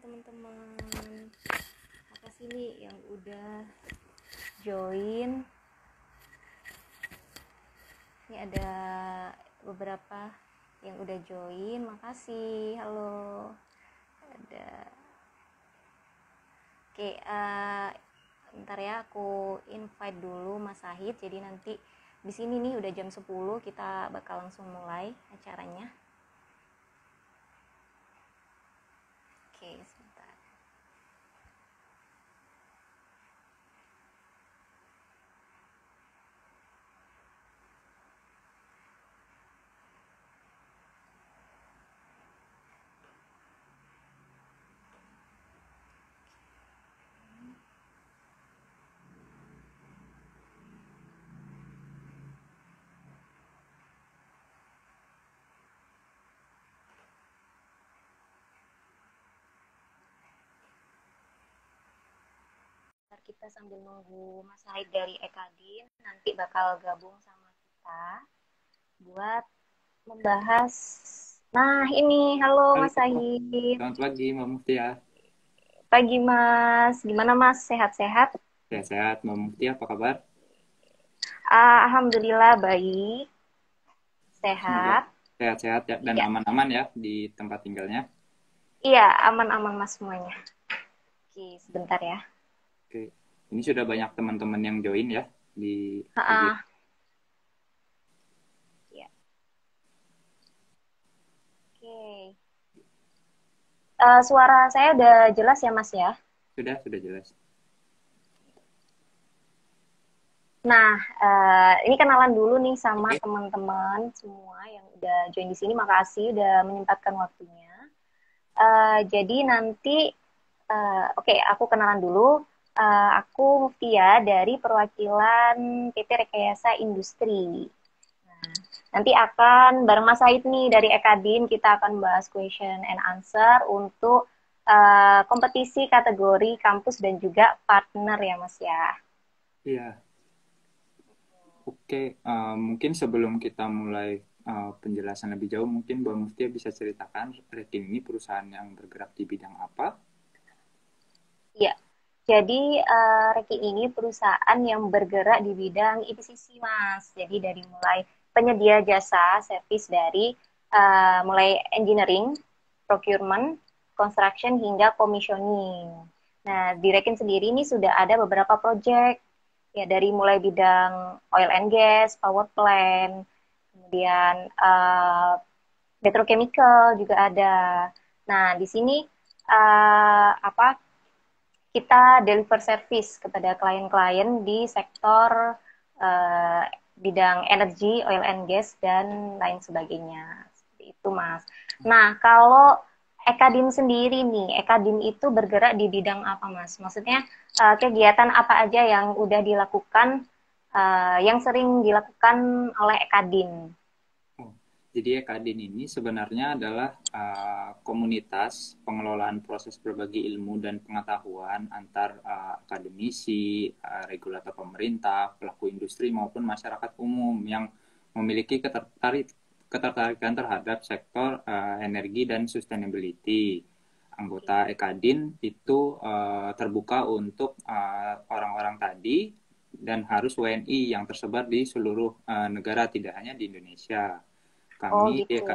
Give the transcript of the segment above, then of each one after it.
teman-teman. Makasih nih yang udah join. Ini ada beberapa yang udah join. Makasih. Halo. Ada. Oke, bentar ya, aku invite dulu Mas Sahid. Jadi nanti di sini nih udah jam 10 kita bakal langsung mulai acaranya. Oke, sebentar. Kita sambil nunggu Mas Said dari Ekadin nanti bakal gabung sama kita buat membahas. Nah ini, halo Halo, Mas Said. selamat pagi Mbak Muftia. Pagi Mas, gimana Mas, sehat-sehat? Sehat-sehat, Mbak Muftia, apa kabar? Alhamdulillah baik, Semoga sehat. sehat-sehat ya, dan Iya, aman-aman ya di tempat tinggalnya. iya, aman-aman Mas semuanya. Oke, sebentar ya. Oke, ini sudah banyak teman-teman yang join ya di IG. Ah, ya. Oke. Suara saya udah jelas ya Mas ya? Sudah jelas. Nah, ini kenalan dulu nih sama Oke, teman-teman semua yang udah join di sini. Makasih udah menyempatkan waktunya. Jadi nanti, oke, aku kenalan dulu. Aku Muftia dari perwakilan PT Rekayasa Industri. Nah, nanti akan bareng Mas Said nih dari Ekadin, kita akan bahas question and answer untuk kompetisi kategori kampus dan juga partner ya Mas ya. iya. Oke, mungkin sebelum kita mulai penjelasan lebih jauh, mungkin Mbak Muftia bisa ceritakan Rekin ini perusahaan yang bergerak di bidang apa? Iya, jadi Reki ini perusahaan yang bergerak di bidang EPCC, Mas. Jadi dari mulai penyedia jasa, service dari mulai engineering, procurement, construction hingga commissioning. Nah, di Rekin sendiri ini sudah ada beberapa proyek ya dari mulai bidang oil and gas, power plant, kemudian petrochemical juga ada. Nah, di sini apa kita deliver service kepada klien-klien di sektor uh, bidang energi, oil and gas, dan lain sebagainya. Seperti itu, Mas. Nah, kalau Ekadim sendiri nih, Ekadim itu bergerak di bidang apa, Mas? Maksudnya kegiatan apa aja yang udah dilakukan, yang sering dilakukan oleh Ekadim? Oh, jadi Kadin ini sebenarnya adalah komunitas pengelolaan proses berbagi ilmu dan pengetahuan antar akademisi, regulator pemerintah, pelaku industri maupun masyarakat umum yang memiliki ketertarikan terhadap sektor energi dan sustainability. Anggota Ekadin itu terbuka untuk orang-orang tadi dan harus WNI yang tersebar di seluruh negara, tidak hanya di Indonesia. Oh, Kami di gitu.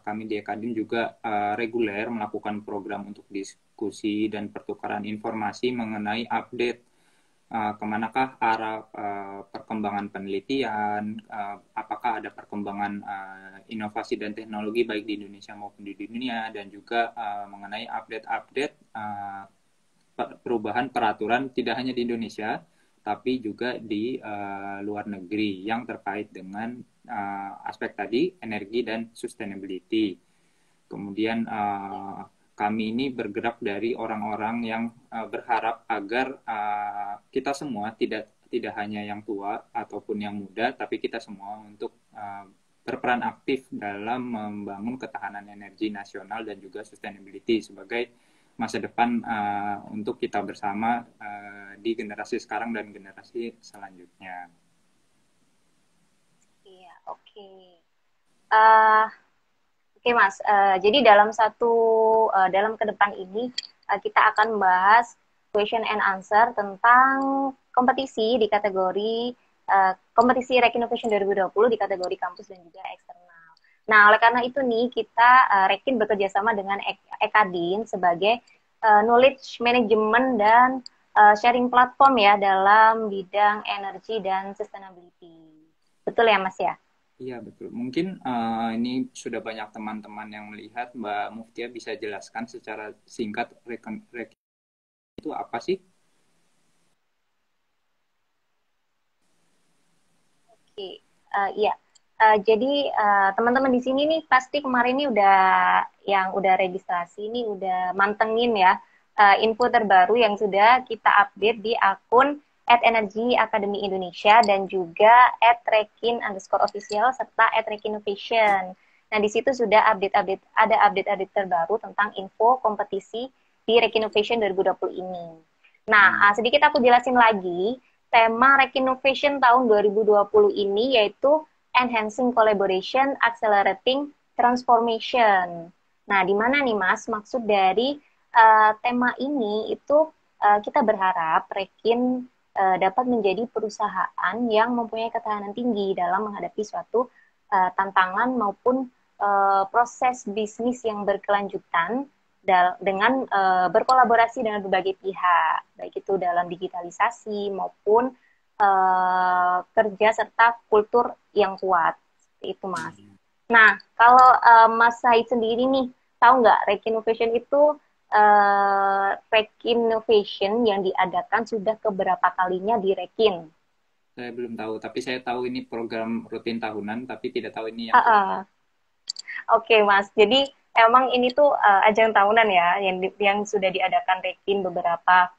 kami di Ekadim juga reguler melakukan program untuk diskusi dan pertukaran informasi mengenai update kemanakah arah perkembangan penelitian, apakah ada perkembangan inovasi dan teknologi baik di Indonesia maupun di dunia, dan juga mengenai update-update perubahan peraturan tidak hanya di Indonesia, tapi juga di luar negeri yang terkait dengan aspek tadi, energi dan sustainability. Kemudian kami ini bergerak dari orang-orang yang berharap agar kita semua tidak hanya yang tua ataupun yang muda, tapi kita semua untuk berperan aktif dalam membangun ketahanan energi nasional dan juga sustainability sebagai masa depan untuk kita bersama di generasi sekarang dan generasi selanjutnya. Iya, oke. Uh, Oke Mas, jadi dalam ke depan ini kita akan membahas question and answer tentang kompetisi di kategori kompetisi Rek Innovation 2020 di kategori kampus dan juga eksternal. Nah, oleh karena itu nih kita Rekin bekerja sama dengan Ekadin sebagai knowledge management dan sharing platform ya dalam bidang energi dan sustainability. Betul ya Mas ya? Iya, betul. Mungkin ini sudah banyak teman-teman yang melihat. Mbak Muftia bisa jelaskan secara singkat itu apa sih? Oke, iya. Jadi teman-teman di sini nih pasti kemarin ini udah registrasi ini udah mantengin ya info terbaru yang sudah kita update di akun @energy Academy Indonesia dan juga @rekin_official serta @rekinnovation. Nah di situ sudah update-update terbaru tentang info kompetisi di Rekinnovation 2020 ini. Nah sedikit aku jelasin lagi tema Rekinnovation tahun 2020 ini yaitu Enhancing Collaboration, Accelerating Transformation. Nah, di mana nih Mas maksud dari tema ini itu kita berharap Rekin dapat menjadi perusahaan yang mempunyai ketahanan tinggi dalam menghadapi suatu tantangan maupun proses bisnis yang berkelanjutan dengan berkolaborasi dengan berbagai pihak, baik itu dalam digitalisasi maupun kerja serta kultur yang kuat. Seperti itu, Mas. Nah, kalau Mas Said sendiri nih, tahu nggak Rekinnovation itu Rekinnovation yang diadakan sudah keberapa kalinya di Rekin? Saya belum tahu, tapi saya tahu ini program rutin tahunan, tapi tidak tahu ini yang Oke, Mas. Jadi emang ini tuh ajang tahunan ya yang sudah diadakan Rekin beberapa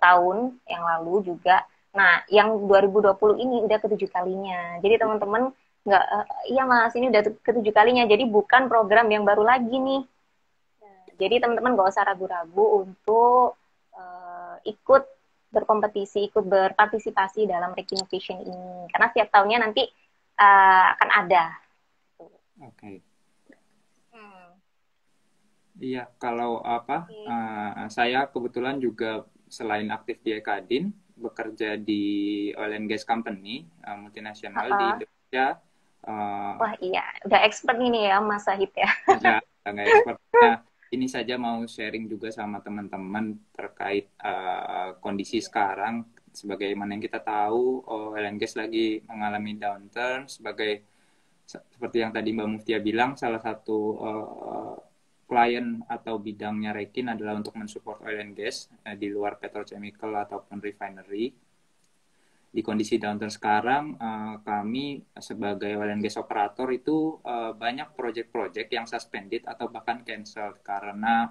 tahun yang lalu juga. Nah, yang 2020 ini udah ketujuh kalinya. Jadi teman-teman nggak, iya Mas, ini udah ketujuh kalinya. Jadi bukan program yang baru lagi nih. Jadi teman-teman nggak usah ragu-ragu untuk ikut berkompetisi, ikut berpartisipasi dalam Rekinnovation ini. Karena setiap tahunnya nanti akan ada. Oke. Hmm. Iya, kalau apa? Saya kebetulan juga selain aktif di Ekadin, bekerja di oil and gas company multinasional di Indonesia. Wah iya, udah expert ini ya Mas Sahid ya. Ya, nggak expertnya. Ini saja mau sharing juga sama teman-teman terkait kondisi sekarang. Sebagaimana yang kita tahu, oil and gas lagi mengalami downturn. Seperti yang tadi Mbak Muftia bilang, salah satu klien atau bidangnya Rekin adalah untuk mensupport oil and gas di luar petrochemical ataupun refinery. Di kondisi downturn sekarang, kami sebagai oil and gas operator itu banyak project-project yang suspended atau bahkan cancel karena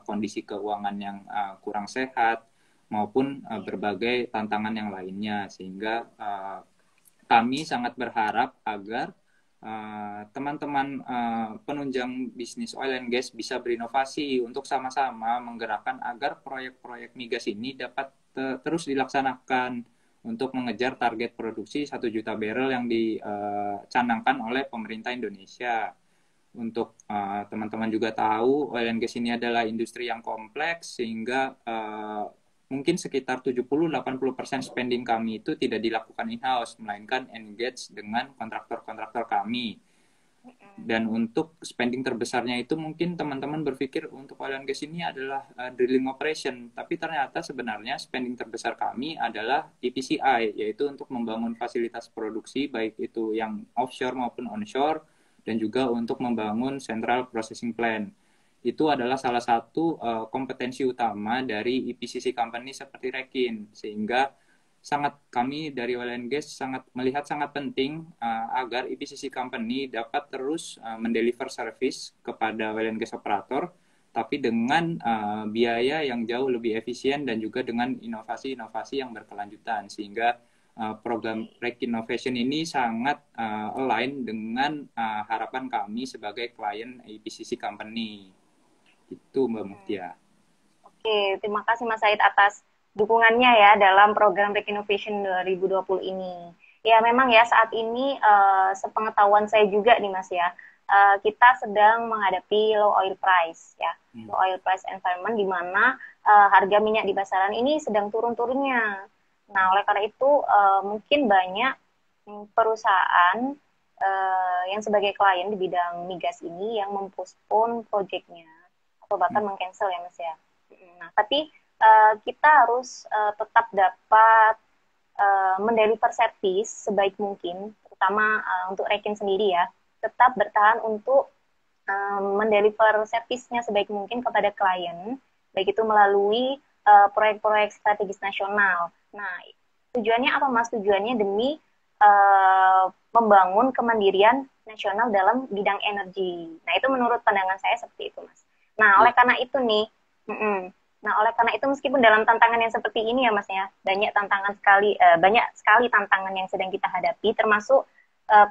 kondisi keuangan yang kurang sehat maupun berbagai tantangan yang lainnya. Sehingga kami sangat berharap agar teman-teman penunjang bisnis oil and gas bisa berinovasi untuk sama-sama menggerakkan agar proyek-proyek migas ini dapat terus dilaksanakan untuk mengejar target produksi 1 juta barrel yang dicanangkan oleh pemerintah Indonesia. Untuk teman-teman juga tahu, oil and gas ini adalah industri yang kompleks, sehingga mungkin sekitar 70-80% spending kami itu tidak dilakukan in-house, melainkan engage dengan kontraktor-kontraktor kami. Dan untuk spending terbesarnya itu mungkin teman-teman berpikir untuk oil and gas ini adalah drilling operation, tapi ternyata sebenarnya spending terbesar kami adalah EPCI, yaitu untuk membangun fasilitas produksi baik itu yang offshore maupun onshore, dan juga untuk membangun central processing plant. Itu adalah salah satu kompetensi utama dari EPCC company seperti Rekin, sehingga kami dari oil and gas melihat sangat penting agar EPCC company dapat terus mendeliver service kepada oil and gas operator, tapi dengan biaya yang jauh lebih efisien dan juga dengan inovasi-inovasi yang berkelanjutan, sehingga program Rekinnovation ini sangat align dengan harapan kami sebagai klien EPCC company. Itu Mbak Muftia. Oke, terima kasih Mas Said atas dukungannya ya dalam program Rekinnovation 2020 ini. Ya memang ya saat ini sepengetahuan saya juga nih Mas ya, kita sedang menghadapi low oil price ya, low oil price environment di mana harga minyak di pasaran ini sedang turun-turunnya. Nah, oleh karena itu mungkin banyak perusahaan yang sebagai klien di bidang migas ini yang mempospon proyeknya atau bahkan mengcancel ya Mas ya. Nah, tapi kita harus tetap dapat mendeliver service sebaik mungkin, terutama untuk Rekin sendiri ya, tetap bertahan untuk mendeliver servisnya sebaik mungkin kepada klien, baik itu melalui proyek-proyek strategis nasional. Nah, tujuannya apa Mas? Tujuannya demi membangun kemandirian nasional dalam bidang energi. Nah, itu menurut pandangan saya seperti itu, Mas. Nah, oleh karena itu nih, nah, oleh karena itu meskipun dalam tantangan yang seperti ini ya Mas ya, banyak sekali tantangan yang sedang kita hadapi, termasuk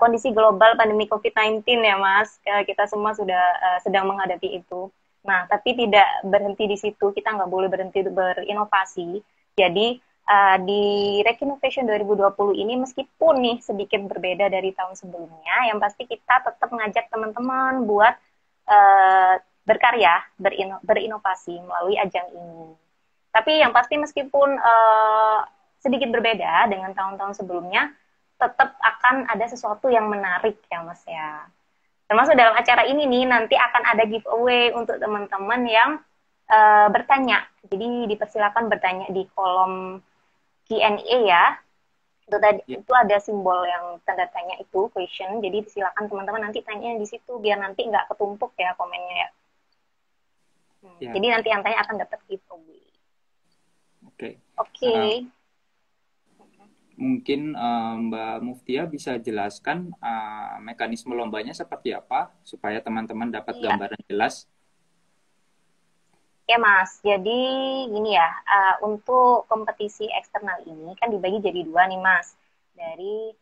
kondisi global pandemi COVID-19 ya Mas. Kita semua sudah sedang menghadapi itu. Nah, tapi tidak berhenti di situ, kita nggak boleh berhenti berinovasi. Jadi di Rekinovation 2020 ini meskipun nih sedikit berbeda dari tahun sebelumnya, yang pasti kita tetap mengajak teman-teman buat berkarya, berinovasi melalui ajang ini. Tapi yang pasti meskipun sedikit berbeda dengan tahun-tahun sebelumnya, tetap akan ada sesuatu yang menarik ya Mas ya. Termasuk dalam acara ini nih, nanti akan ada giveaway untuk teman-teman yang bertanya. Jadi dipersilakan bertanya di kolom Q&A ya. Itu ada simbol yang tanda tanya itu, question. Jadi silakan teman-teman nanti tanya di situ biar nanti nggak ketumpuk ya komennya ya. Jadi nanti yang tanya akan dapat giveaway. Oke. Mungkin Mbak Muftia bisa jelaskan mekanisme lombanya seperti apa supaya teman-teman dapat gambaran jelas. Ya Mas, jadi gini ya, untuk kompetisi eksternal ini kan dibagi jadi dua nih Mas, dari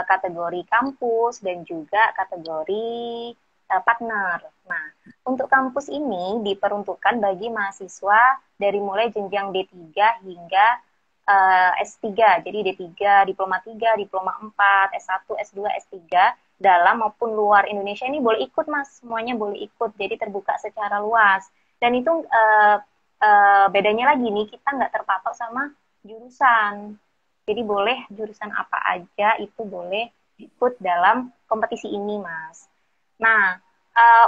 kategori kampus dan juga kategori partner. Nah, untuk kampus ini diperuntukkan bagi mahasiswa dari mulai jenjang D3 hingga S3, jadi D3, Diploma 3, Diploma 4, S1, S2, S3, dalam maupun luar Indonesia ini boleh ikut Mas, semuanya boleh ikut, jadi terbuka secara luas. Dan itu bedanya lagi nih, kita nggak terpatok sama jurusan. Jadi boleh jurusan apa aja itu boleh ikut dalam kompetisi ini, Mas. Nah,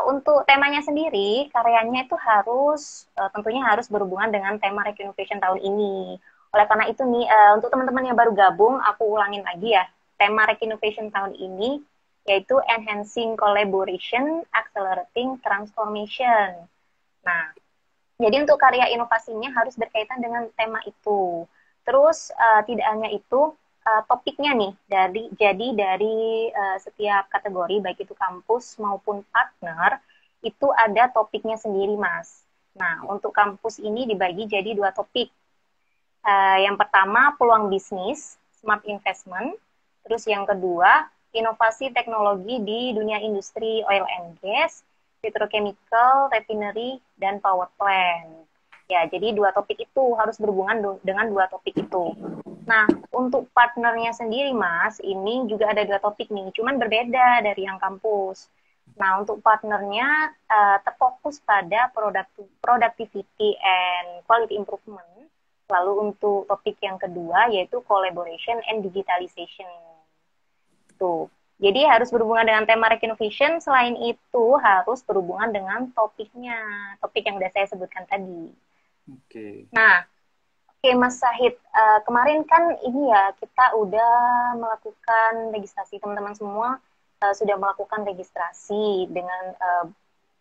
untuk temanya sendiri, karyanya itu harus tentunya harus berhubungan dengan tema Rekinovation tahun ini. Oleh karena itu nih, untuk teman-teman yang baru gabung, aku ulangin lagi ya, tema Rekinovation tahun ini yaitu Enhancing Collaboration, Accelerating Transformation. Nah, jadi untuk karya inovasinya harus berkaitan dengan tema itu. Terus tidak hanya itu, topiknya nih dari setiap kategori baik itu kampus maupun partner itu ada topiknya sendiri, Mas. Nah, untuk kampus ini dibagi jadi dua topik. Yang pertama peluang bisnis, smart investment. Terus yang kedua inovasi teknologi di dunia industri oil and gas, petrochemical, refinery, dan power plant. Ya, jadi dua topik itu harus berhubungan dengan dua topik itu. Nah, untuk partnernya sendiri, Mas, ini juga ada dua topik nih, cuman berbeda dari yang kampus. Nah, untuk partnernya terfokus pada productivity and quality improvement. Lalu untuk topik yang kedua yaitu collaboration and digitalization. Tuh. Jadi harus berhubungan dengan tema Rekinovation, selain itu harus berhubungan dengan topiknya, topik yang sudah saya sebutkan tadi. Nah, Mas Sahid, kemarin kan ini ya, kita udah melakukan registrasi, teman-teman semua sudah melakukan registrasi dengan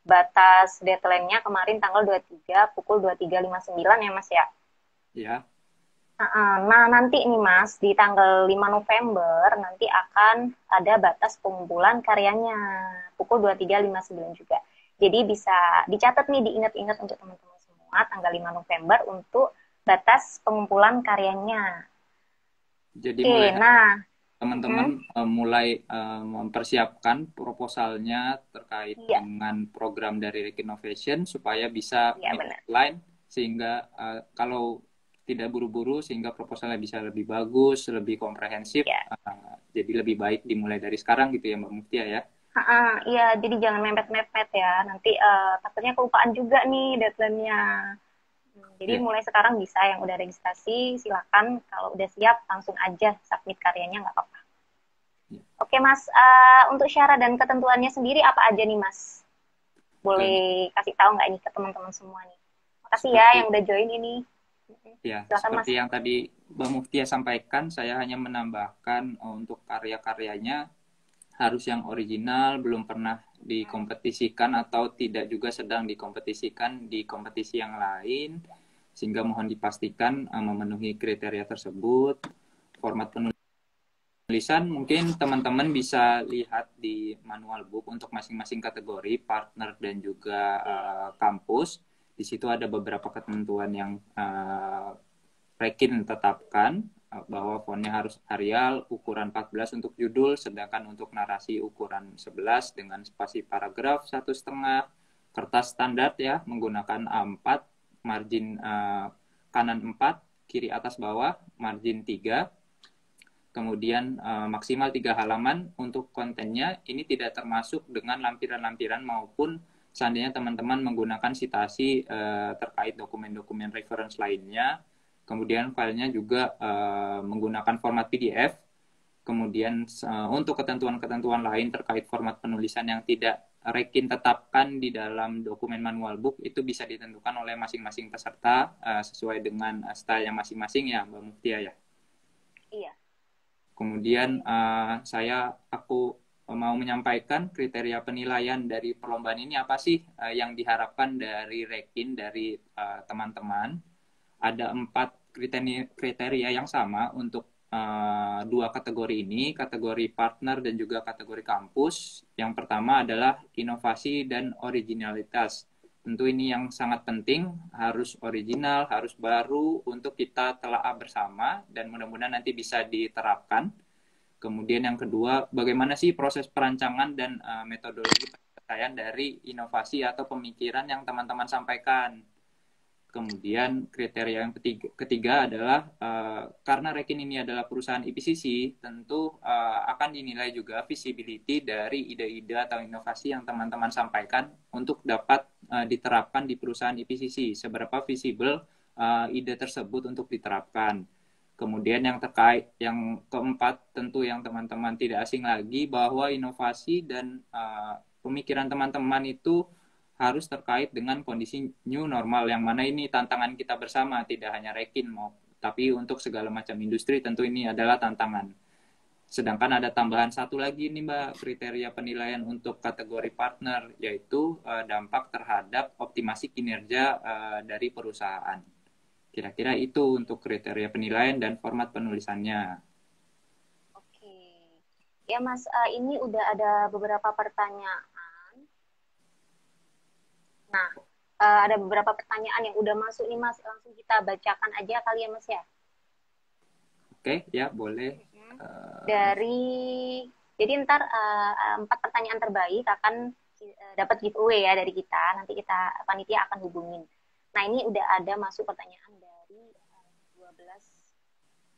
batas deadline-nya kemarin tanggal 23 pukul 23.59 ya Mas ya? Iya. Nah, nanti nih Mas, di tanggal 5 November nanti akan ada batas pengumpulan karyanya pukul 23.59 juga. Jadi bisa dicatat nih, diingat-ingat untuk teman-teman semua tanggal 5 November untuk batas pengumpulan karyanya. Jadi teman-teman mulai mempersiapkan proposalnya terkait dengan program dari Rekinovation supaya bisa deadline sehingga kalau tidak buru-buru sehingga proposalnya bisa lebih bagus, lebih komprehensif, jadi lebih baik dimulai dari sekarang gitu ya Mbak Muftia ya. Iya, jadi jangan mepet-mepet ya. Nanti takutnya kelupaan juga nih deadline-nya. Jadi Ya, mulai sekarang bisa yang udah registrasi, silakan. Kalau udah siap, langsung aja submit karyanya, nggak apa-apa. ya. Oke, Mas. Untuk syarat dan ketentuannya sendiri apa aja nih, Mas? Eh, Boleh kasih tahu nggak ini ke teman-teman semua nih? Makasih ya seperti yang udah join ini. ya, Silakan, Mas. seperti yang tadi Mbak Muftia sampaikan, saya hanya menambahkan untuk karya-karyanya harus yang original, belum pernah dikompetisikan atau tidak juga sedang dikompetisikan di kompetisi yang lain, sehingga mohon dipastikan memenuhi kriteria tersebut. Format penulisan mungkin teman-teman bisa lihat di manual book untuk masing-masing kategori, partner dan juga kampus. Di situ ada beberapa ketentuan yang Rekin tetapkan bahwa fontnya harus Arial, ukuran 14 untuk judul, sedangkan untuk narasi ukuran 11 dengan spasi paragraf 1,5, kertas standar ya, menggunakan A4, margin kanan 4, kiri atas bawah, margin 3, kemudian maksimal 3 halaman untuk kontennya. Ini tidak termasuk dengan lampiran-lampiran maupun seandainya teman-teman menggunakan sitasi terkait dokumen-dokumen reference lainnya. Kemudian filenya juga menggunakan format PDF. Kemudian untuk ketentuan-ketentuan lain terkait format penulisan yang tidak Rekin tetapkan di dalam dokumen manual book itu bisa ditentukan oleh masing-masing peserta sesuai dengan style yang masing-masing ya Mbak Muftia ya. Iya. Kemudian aku mau menyampaikan kriteria penilaian dari perlombaan ini apa sih yang diharapkan dari Rekin, dari teman-teman. Ada 4 kriteria yang sama untuk 2 kategori ini, kategori partner dan juga kategori kampus. Yang pertama adalah inovasi dan originalitas. Tentu ini yang sangat penting, harus original, harus baru untuk kita telaah bersama dan mudah-mudahan nanti bisa diterapkan. Kemudian yang kedua, bagaimana sih proses perancangan dan metodologi penyelesaian dari inovasi atau pemikiran yang teman-teman sampaikan. Kemudian kriteria yang ketiga adalah karena Rekin ini adalah perusahaan IPCC, tentu akan dinilai juga visibility dari ide-ide atau inovasi yang teman-teman sampaikan untuk dapat diterapkan di perusahaan IPCC. Seberapa visible ide tersebut untuk diterapkan. Kemudian yang keempat tentu yang teman-teman tidak asing lagi bahwa inovasi dan pemikiran teman-teman itu harus terkait dengan kondisi new normal yang mana ini tantangan kita bersama, tidak hanya Rekin tapi untuk segala macam industri tentu ini adalah tantangan. Sedangkan ada tambahan satu lagi nih Mbak, kriteria penilaian untuk kategori partner, yaitu dampak terhadap optimasi kinerja dari perusahaan. Kira-kira itu untuk kriteria penilaian dan format penulisannya. Oke. Ya, Mas, ini udah ada beberapa pertanyaan. Nah, ada beberapa pertanyaan yang udah masuk nih, Mas. Langsung kita bacakan aja kali ya, Mas ya. Oke, ya boleh. Dari jadi ntar 4 pertanyaan terbaik akan dapat giveaway ya dari kita. Nanti kita panitia akan hubungin. Nah, ini udah ada masuk pertanyaan dari 12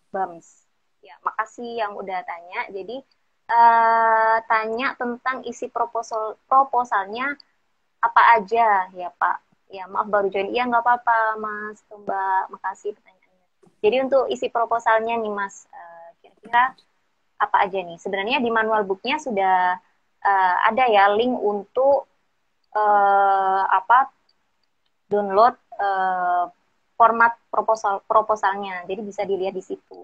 BAMS. Ya, makasih yang udah tanya. Jadi tanya tentang isi proposalnya apa aja ya Pak. Ya maaf baru join. Iya nggak apa-apa Mas Mbak. Makasih pertanyaannya. Jadi untuk isi proposalnya nih Mas, kira-kira apa aja nih? Sebenarnya di manual booknya sudah ada ya link untuk download format proposalnya. Jadi bisa dilihat di situ.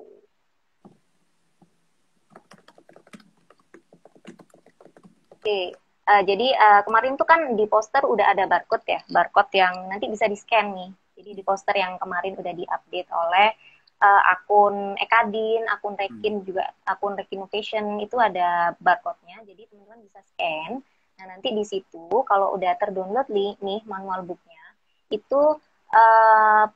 Oke, jadi kemarin tuh kan di poster udah ada barcode ya, barcode yang nanti bisa di-scan nih. Jadi di poster yang kemarin udah di-update oleh akun Ekadin, akun Rekin juga akun Rekinovation itu ada barcode-nya. Jadi teman-teman bisa scan. Nah, nanti di situ kalau udah terdownload nih manual book-nya, itu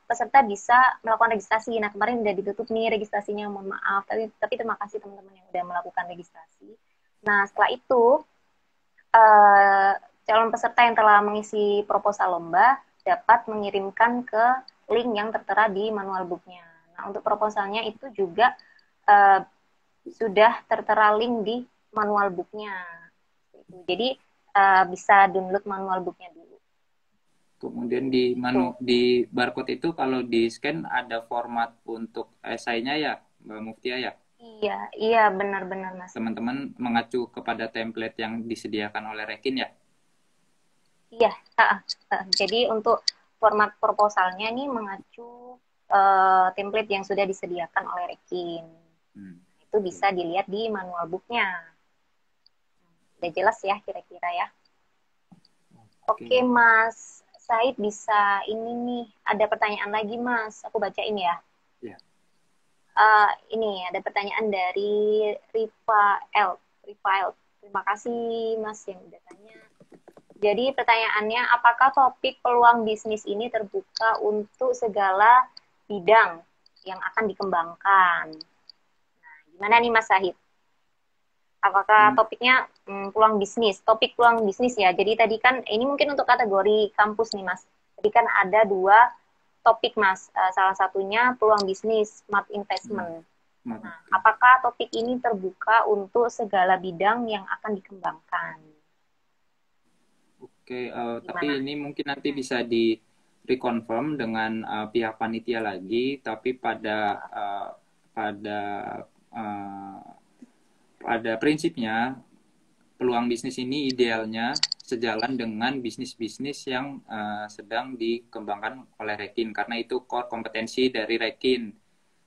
peserta bisa melakukan registrasi. Nah, kemarin udah ditutup nih registrasinya, mohon maaf. Tapi terima kasih teman-teman yang udah melakukan registrasi. Nah, setelah itu calon peserta yang telah mengisi proposal lomba dapat mengirimkan ke link yang tertera di manual booknya. Nah, untuk proposalnya itu juga sudah tertera link di manual booknya. gitu. Jadi bisa download manual booknya dulu. Kemudian Tuh. di barcode itu kalau di scan ada format untuk esainya ya, Mbak Muftia ya. Iya, iya benar-benar Mas. Teman-teman mengacu kepada template yang disediakan oleh Rekin ya. Iya, jadi untuk format proposalnya nih mengacu template yang sudah disediakan oleh Rekin. Itu Oke. bisa dilihat di manual booknya. Udah jelas ya kira-kira ya. Oke Oke. Mas Said, bisa ini nih, ada pertanyaan lagi Mas, aku bacain ya. Ya. Ini ada pertanyaan dari Rifael. Rifael, terima kasih Mas yang udah tanya. Jadi pertanyaannya, apakah topik peluang bisnis ini terbuka untuk segala bidang yang akan dikembangkan? Nah, gimana nih Mas Sahid? Apakah Hmm, topiknya peluang bisnis? Topik peluang bisnis ya. Jadi tadi kan ini mungkin untuk kategori kampus nih Mas. Tadi kan ada dua topik Mas. Salah satunya peluang bisnis, smart hmm, investment. maaf. Nah, apakah topik ini terbuka untuk segala bidang yang akan dikembangkan? Oke, tapi Gimana? ini mungkin nanti bisa di reconfirm dengan pihak panitia lagi, tapi uh, pada uh, pada prinsipnya peluang bisnis ini idealnya sejalan dengan bisnis-bisnis yang sedang dikembangkan oleh Rekin karena itu core kompetensi dari Rekin.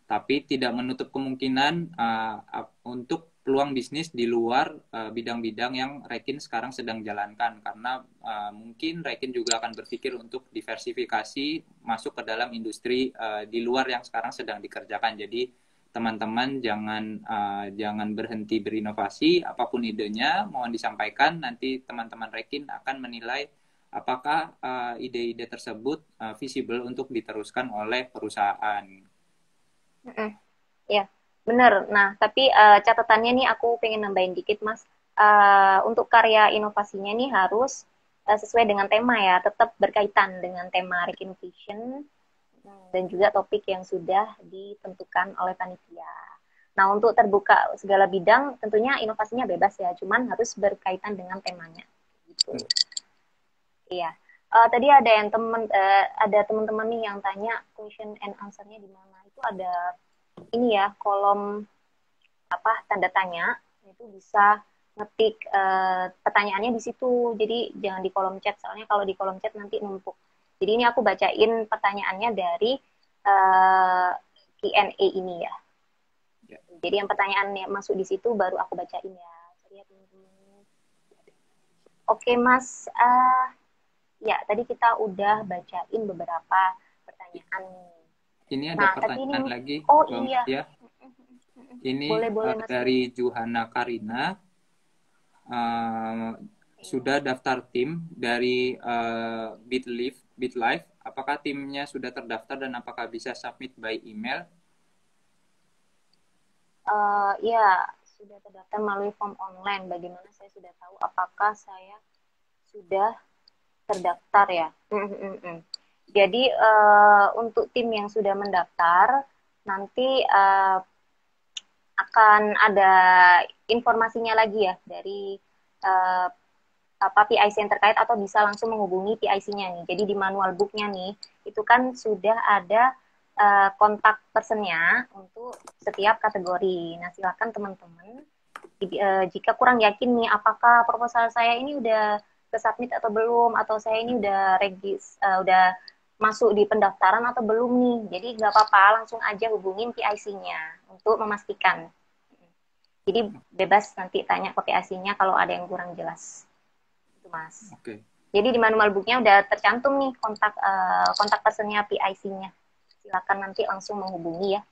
Tapi tidak menutup kemungkinan untuk peluang bisnis di luar bidang-bidang yang Rekin sekarang sedang jalankan karena mungkin Rekin juga akan berpikir untuk diversifikasi masuk ke dalam industri di luar yang sekarang sedang dikerjakan. Jadi teman-teman jangan berhenti berinovasi, apapun idenya mohon disampaikan, nanti teman-teman Rekin akan menilai apakah ide-ide tersebut visible untuk diteruskan oleh perusahaan. Ya, benar. Nah, tapi catatannya nih aku pengen nambahin dikit, Mas. Untuk karya inovasinya nih harus sesuai dengan tema ya, tetap berkaitan dengan tema Rekinnovation dan juga topik yang sudah ditentukan oleh panitia. Nah, untuk terbuka segala bidang, tentunya inovasinya bebas ya, cuman harus berkaitan dengan temanya. Gitu. Iya. Tadi ada yang ada teman-teman nih yang tanya question and answer-nya di mana. Itu ada ini ya kolom apa tanda tanya itu bisa ngetik pertanyaannya di situ. Jadi jangan di kolom chat soalnya kalau di kolom chat nanti numpuk. Jadi ini aku bacain pertanyaannya dari uh, Q&A ini ya. Ya. Jadi yang pertanyaannya masuk di situ baru aku bacain ya. Sorry ya teman-teman. Oke Mas, ya tadi kita udah bacain beberapa pertanyaan nih. Ini ada Nah tapi ini, pertanyaan lagi, oh Mbak iya, Mutia. Ini boleh boleh Mas dari boleh. Juhana Karina. Uh, sudah daftar tim dari BitLife. Apakah timnya sudah terdaftar dan apakah bisa submit by email? Ya, sudah terdaftar melalui form online. Bagaimana saya sudah tahu apakah saya sudah terdaftar ya? Jadi untuk tim yang sudah mendaftar nanti akan ada informasinya lagi ya dari uh, apa PIC yang terkait atau bisa langsung menghubungi PIC-nya nih. Jadi di manual book-nya nih itu kan sudah ada kontak personnya untuk setiap kategori. Nah, silakan teman-teman jika kurang yakin nih apakah proposal saya ini udah submit atau belum atau saya ini udah masuk di pendaftaran atau belum nih. Jadi nggak apa-apa, langsung aja hubungin PIC-nya untuk memastikan. Jadi bebas nanti tanya ke PIC-nya kalau ada yang kurang jelas. Itu Mas. Oke. Jadi di manual book-nya udah tercantum nih kontak personnya PIC-nya. Silakan nanti langsung menghubungi ya.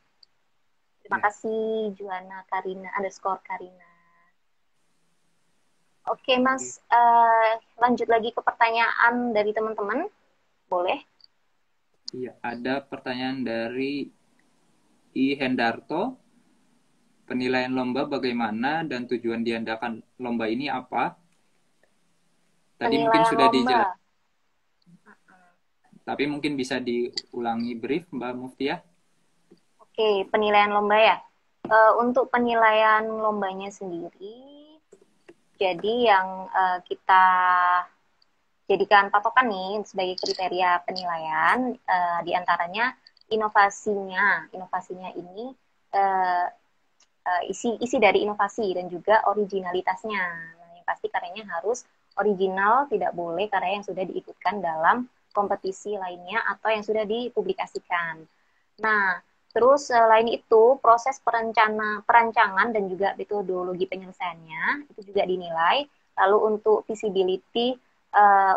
Terima Ya. kasih Juana Karina underscore Karina. Oke Mas, lanjut lagi ke pertanyaan dari teman-teman. Boleh? Iya, ada pertanyaan dari I Hendarto. Penilaian lomba bagaimana dan tujuan diadakan lomba ini apa? Tadi mungkin Penilaian sudah lomba. dijelaskan, tapi mungkin bisa diulangi brief, Mbak Muftia. Oke, penilaian lomba ya. Untuk penilaian lombanya sendiri, Jadi yang kita jadikan patokan nih sebagai kriteria penilaian diantaranya inovasinya ini uh, isi dari inovasi dan juga originalitasnya. Nah, yang pasti karyanya harus original, tidak boleh karya yang sudah diikutkan dalam kompetisi lainnya atau yang sudah dipublikasikan. Nah, terus selain itu proses perancangan dan juga metodologi penyelesaiannya itu juga dinilai. Lalu untuk visibility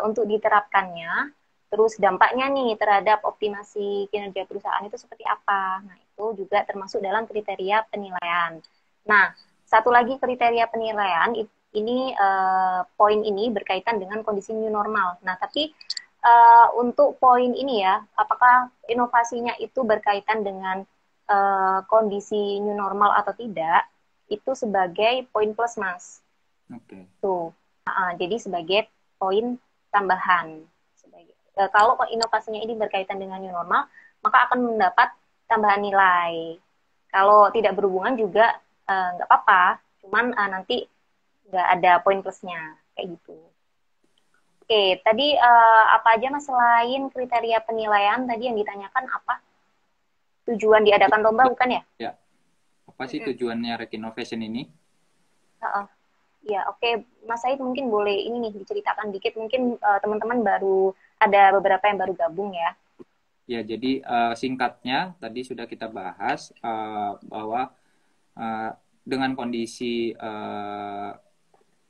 untuk diterapkannya, terus dampaknya nih terhadap optimasi kinerja perusahaan itu seperti apa. Nah, itu juga termasuk dalam kriteria penilaian. Nah, satu lagi kriteria penilaian ini poin ini berkaitan dengan kondisi new normal. Nah, tapi untuk poin ini ya, apakah inovasinya itu berkaitan dengan kondisi new normal atau tidak, itu sebagai poin plus, Mas. Oke. Tuh. Jadi sebagai poin tambahan. Kalau inovasinya ini berkaitan dengan new normal, maka akan mendapat tambahan nilai. Kalau tidak berhubungan juga nggak apa-apa, cuman nanti nggak ada poin plusnya, kayak gitu. Oke, tadi apa aja Mas selain kriteria penilaian tadi yang ditanyakan apa? Tujuan diadakan lomba bukan ya? Ya, apa sih tujuannya Rek Innovation ini? Ya, oke. Mas Said mungkin boleh ini nih diceritakan dikit. Mungkin teman-teman baru ada beberapa yang baru gabung ya. Ya, jadi singkatnya tadi sudah kita bahas bahwa dengan kondisi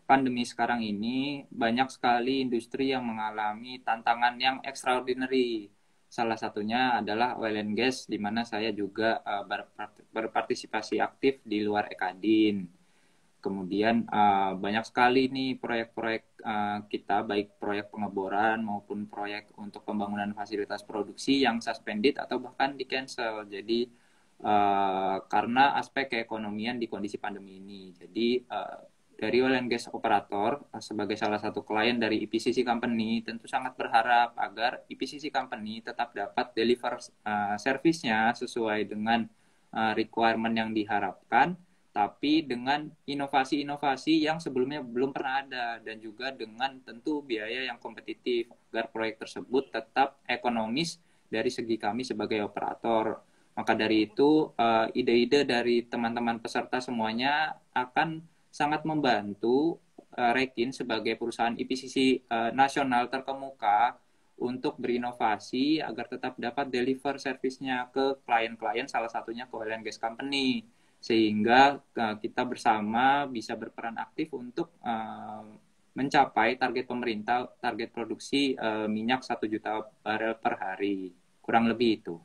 pandemi sekarang ini banyak sekali industri yang mengalami tantangan yang extraordinary. Salah satunya adalah oil and gas, di mana saya juga berpartisipasi aktif di luar Ekadin. Kemudian banyak sekali nih proyek-proyek kita, baik proyek pengeboran maupun proyek untuk pembangunan fasilitas produksi yang suspended atau bahkan di cancel. Jadi karena aspek keekonomian di kondisi pandemi ini. Jadi dari oil and gas operator sebagai salah satu klien dari EPCC Company tentu sangat berharap agar EPCC Company tetap dapat deliver servisnya sesuai dengan requirement yang diharapkan, tapi dengan inovasi-inovasi yang sebelumnya belum pernah ada dan juga dengan tentu biaya yang kompetitif agar proyek tersebut tetap ekonomis dari segi kami sebagai operator. Maka dari itu ide-ide dari teman-teman peserta semuanya akan sangat membantu Rekin sebagai perusahaan EPCC nasional terkemuka untuk berinovasi agar tetap dapat deliver servisnya ke klien-klien, salah satunya ke oil and gas company, sehingga kita bersama bisa berperan aktif untuk mencapai target pemerintah, target produksi minyak 1 juta barel per hari. Kurang lebih itu.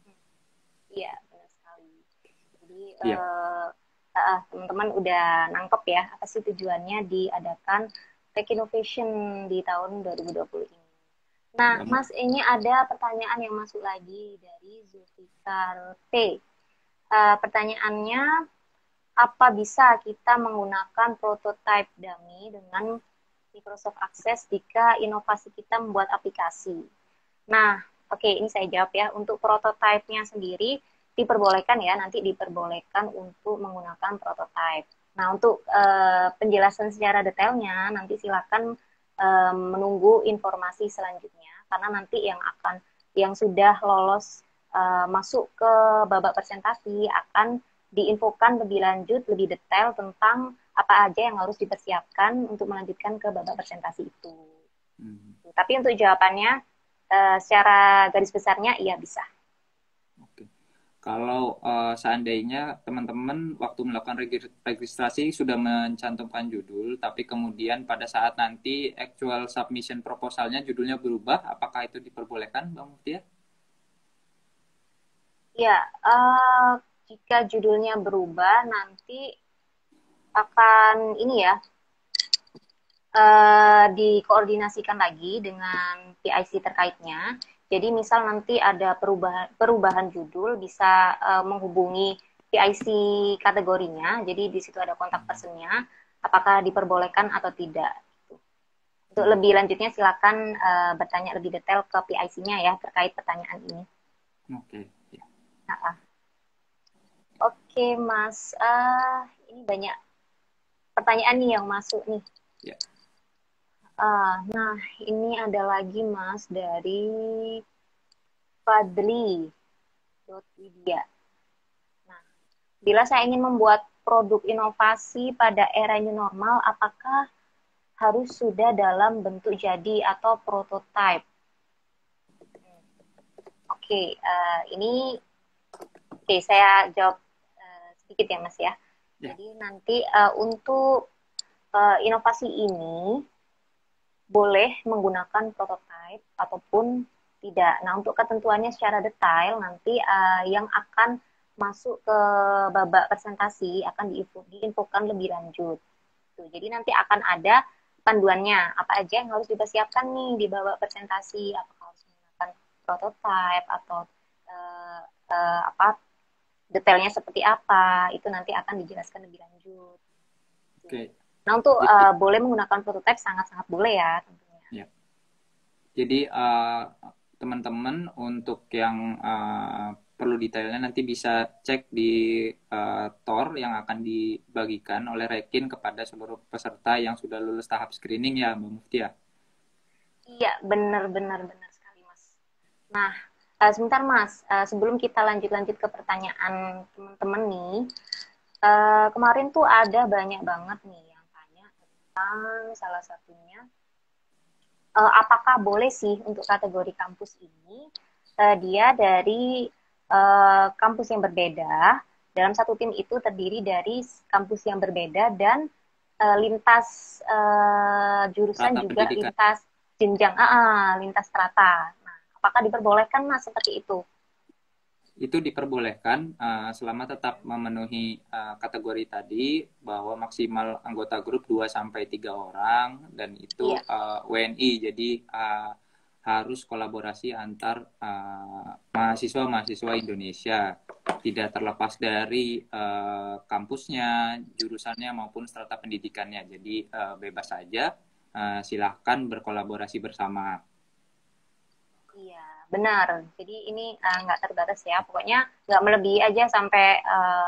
Iya, benar sekali. Jadi Iya. teman-teman udah nangkep ya apa sih tujuannya diadakan Tech Innovation di tahun 2020 ini. Nah, Mas, ini ada pertanyaan yang masuk lagi dari Zulfikar T. Pertanyaannya, apa bisa kita menggunakan prototype dummy dengan Microsoft Access jika inovasi kita membuat aplikasi? Nah, oke, ini saya jawab ya. Untuk prototype-nya sendiri diperbolehkan ya, nanti diperbolehkan untuk menggunakan prototype. Nah, untuk penjelasan secara detailnya nanti silakan menunggu informasi selanjutnya karena nanti yang sudah lolos masuk ke babak presentasi akan diinfokan lebih lanjut, lebih detail tentang apa aja yang harus dipersiapkan untuk melanjutkan ke babak presentasi itu. Tapi untuk jawabannya secara garis besarnya iya bisa. Oke. Kalau seandainya teman-teman waktu melakukan registrasi sudah mencantumkan judul, tapi kemudian pada saat nanti actual submission proposalnya judulnya berubah, apakah itu diperbolehkan, Bang Mutia? Ya, jika judulnya berubah nanti akan ini ya dikoordinasikan lagi dengan PIC terkaitnya. Jadi misal nanti ada perubahan judul bisa menghubungi PIC kategorinya. Jadi di situ ada kontak personnya. Apakah diperbolehkan atau tidak? Untuk lebih lanjutnya silakan bertanya lebih detail ke PIC-nya ya terkait pertanyaan ini. Oke. Ya. Oke, Mas. Ini banyak pertanyaan nih yang masuk nih. Ya. Nah, ini ada lagi Mas dari Fadli Widya. Nah, bila saya ingin membuat produk inovasi pada era new normal, apakah harus sudah dalam bentuk jadi atau prototype? Oke, ini saya jawab sedikit ya Mas ya. Ya. Jadi nanti untuk inovasi ini boleh menggunakan prototype ataupun tidak. Nah, untuk ketentuannya secara detail nanti yang akan masuk ke babak presentasi akan diinfokan lebih lanjut. Tuh, jadi nanti akan ada panduannya apa aja yang harus dipersiapkan nih di babak presentasi, apakah harus menggunakan prototype atau apa detailnya seperti apa, itu nanti akan dijelaskan lebih lanjut. Oke. Nah, untuk Jadi, boleh menggunakan prototype sangat-sangat boleh ya tentunya. ya. Jadi teman-teman untuk yang perlu detailnya nanti bisa cek di TOR yang akan dibagikan oleh Rekin kepada seluruh peserta yang sudah lulus tahap screening ya, Mbak Muftia. Iya, benar-benar benar sekali, Mas. Nah, sebentar, Mas. Sebelum kita lanjut-lanjut ke pertanyaan teman-teman nih, kemarin tuh ada banyak banget nih yang tanya tentang salah satunya, apakah boleh sih untuk kategori kampus ini dia dari kampus yang berbeda, dalam satu tim itu terdiri dari kampus yang berbeda dan lintas jurusan Rata juga pendidikan. lintas jenjang, lintas strata. Nah, apakah diperbolehkan Mas seperti itu? Itu diperbolehkan selama tetap memenuhi kategori tadi bahwa maksimal anggota grup 2 sampai 3 orang dan itu Iya. WNI. Jadi harus kolaborasi antar mahasiswa-mahasiswa Indonesia. Tidak terlepas dari kampusnya, jurusannya maupun strata pendidikannya. Jadi bebas saja, silahkan berkolaborasi bersama. Iya, benar. Jadi ini nggak terbatas ya. Pokoknya nggak melebihi aja sampai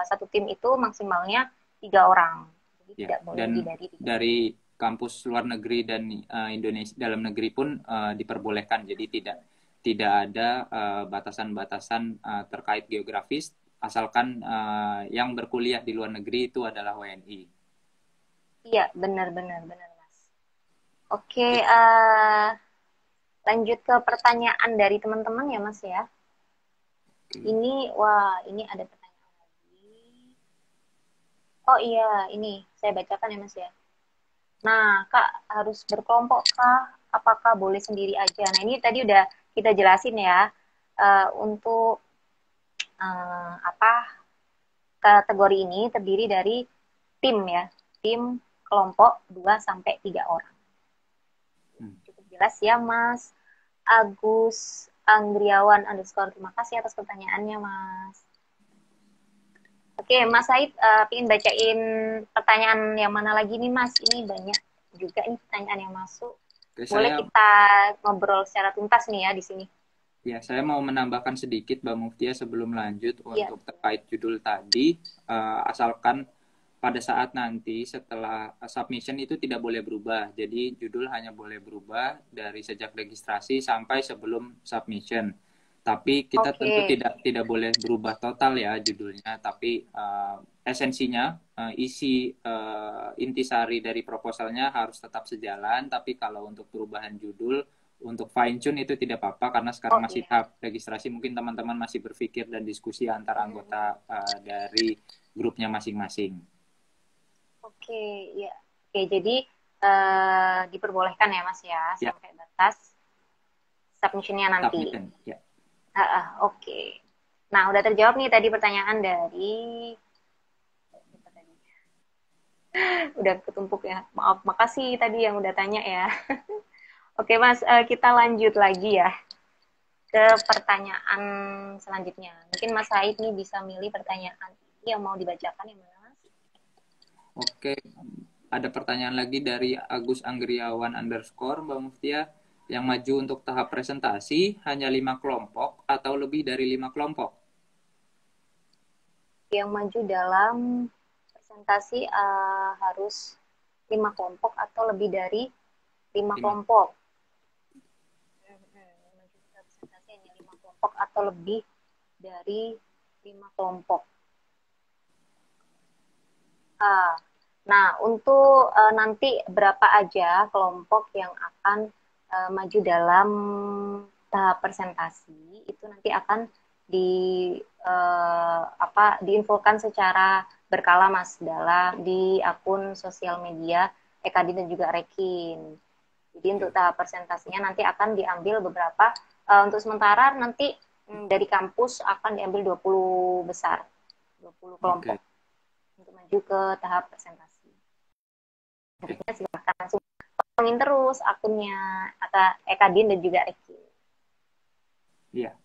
satu tim itu maksimalnya 3 orang. Jadi Ya, tidak boleh dan lebih dari 3 orang. dari kampus luar negeri dan Indonesia dalam negeri pun diperbolehkan. Jadi tidak ada batasan-batasan terkait geografis asalkan yang berkuliah di luar negeri itu adalah WNI. Iya, benar-benar benar, Mas. Oke, Oke. lanjut ke pertanyaan dari teman-teman ya, Mas ya. Oke. Ini ada pertanyaan lagi. Oh iya, ini saya bacakan ya, Mas ya. Nah, Kak, harus berkelompok kah? Apakah boleh sendiri aja? Nah, ini tadi udah kita jelasin ya. Untuk apa kategori ini terdiri dari tim ya. Tim kelompok 2 sampai 3 orang. Hmm. Cukup jelas ya, Mas Agus Anggriawan underscore. Terima kasih atas pertanyaannya, Mas. Oke, Mas Said, ingin bacain pertanyaan yang mana lagi nih, Mas? Ini banyak juga nih pertanyaan yang masuk. Oke, Boleh saya kita ngobrol secara tuntas nih ya di sini. ya saya mau menambahkan sedikit Mbak Muftia sebelum lanjut Iya. untuk terkait judul tadi, asalkan pada saat nanti setelah submission itu tidak boleh berubah. Jadi judul hanya boleh berubah dari sejak registrasi sampai sebelum submission. Tapi kita tentu Oke. tidak boleh berubah total ya judulnya. Tapi esensinya, isi intisari dari proposalnya harus tetap sejalan. Tapi kalau untuk perubahan judul, untuk fine tune itu tidak apa-apa karena sekarang Oh masih iya. tahap registrasi. Mungkin teman-teman masih berpikir dan diskusi antar anggota dari grupnya masing-masing. Oke, ya. Oke, jadi diperbolehkan ya Mas ya Ya, sampai batas submissionnya nanti. submission. Ya. Oke. Nah, udah terjawab nih tadi pertanyaan dari udah ketumpuk ya. Maaf, makasih tadi yang udah tanya ya. Oke Mas, kita lanjut lagi ya ke pertanyaan selanjutnya. Mungkin Mas Said nih bisa milih pertanyaan ini yang mau dibacakan yang mana Mas? Oke, ada pertanyaan lagi dari Agus Anggriawan underscore Mbak Muftia. Yang maju untuk tahap presentasi hanya 5 kelompok atau lebih dari 5 kelompok? Yang maju dalam presentasi harus 5 kelompok atau lebih dari 5 5. kelompok. Presentasi hanya 5 kelompok atau lebih dari 5 kelompok. Nah, untuk nanti berapa aja kelompok yang akan maju dalam tahap presentasi, itu nanti akan diinfokan secara berkala Mas di akun sosial media Ekadin dan juga Rekin. Jadi untuk tahap presentasinya nanti akan diambil beberapa, untuk sementara nanti dari kampus akan diambil 20 besar, 20 kelompok untuk maju ke tahap presentasi. Berikutnya silahkan langsung pantengin terus akunnya Ekadin dan juga Rekin. Iya.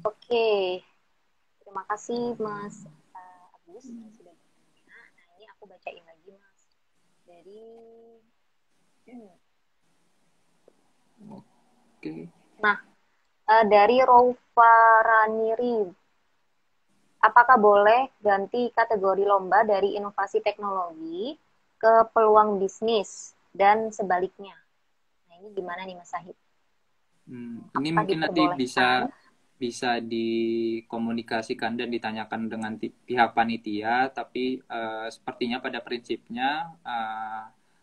Oke. Terima kasih Mas Agus yang sudah bertanya. Nah, ini aku bacain lagi Mas. Dari Nah, dari Roufa Raniri, apakah boleh ganti kategori lomba dari inovasi teknologi ke peluang bisnis dan sebaliknya? Nah, ini gimana nih Mas Sahid? Ini mungkin nanti bisa dikomunikasikan dan ditanyakan dengan pihak panitia, tapi sepertinya pada prinsipnya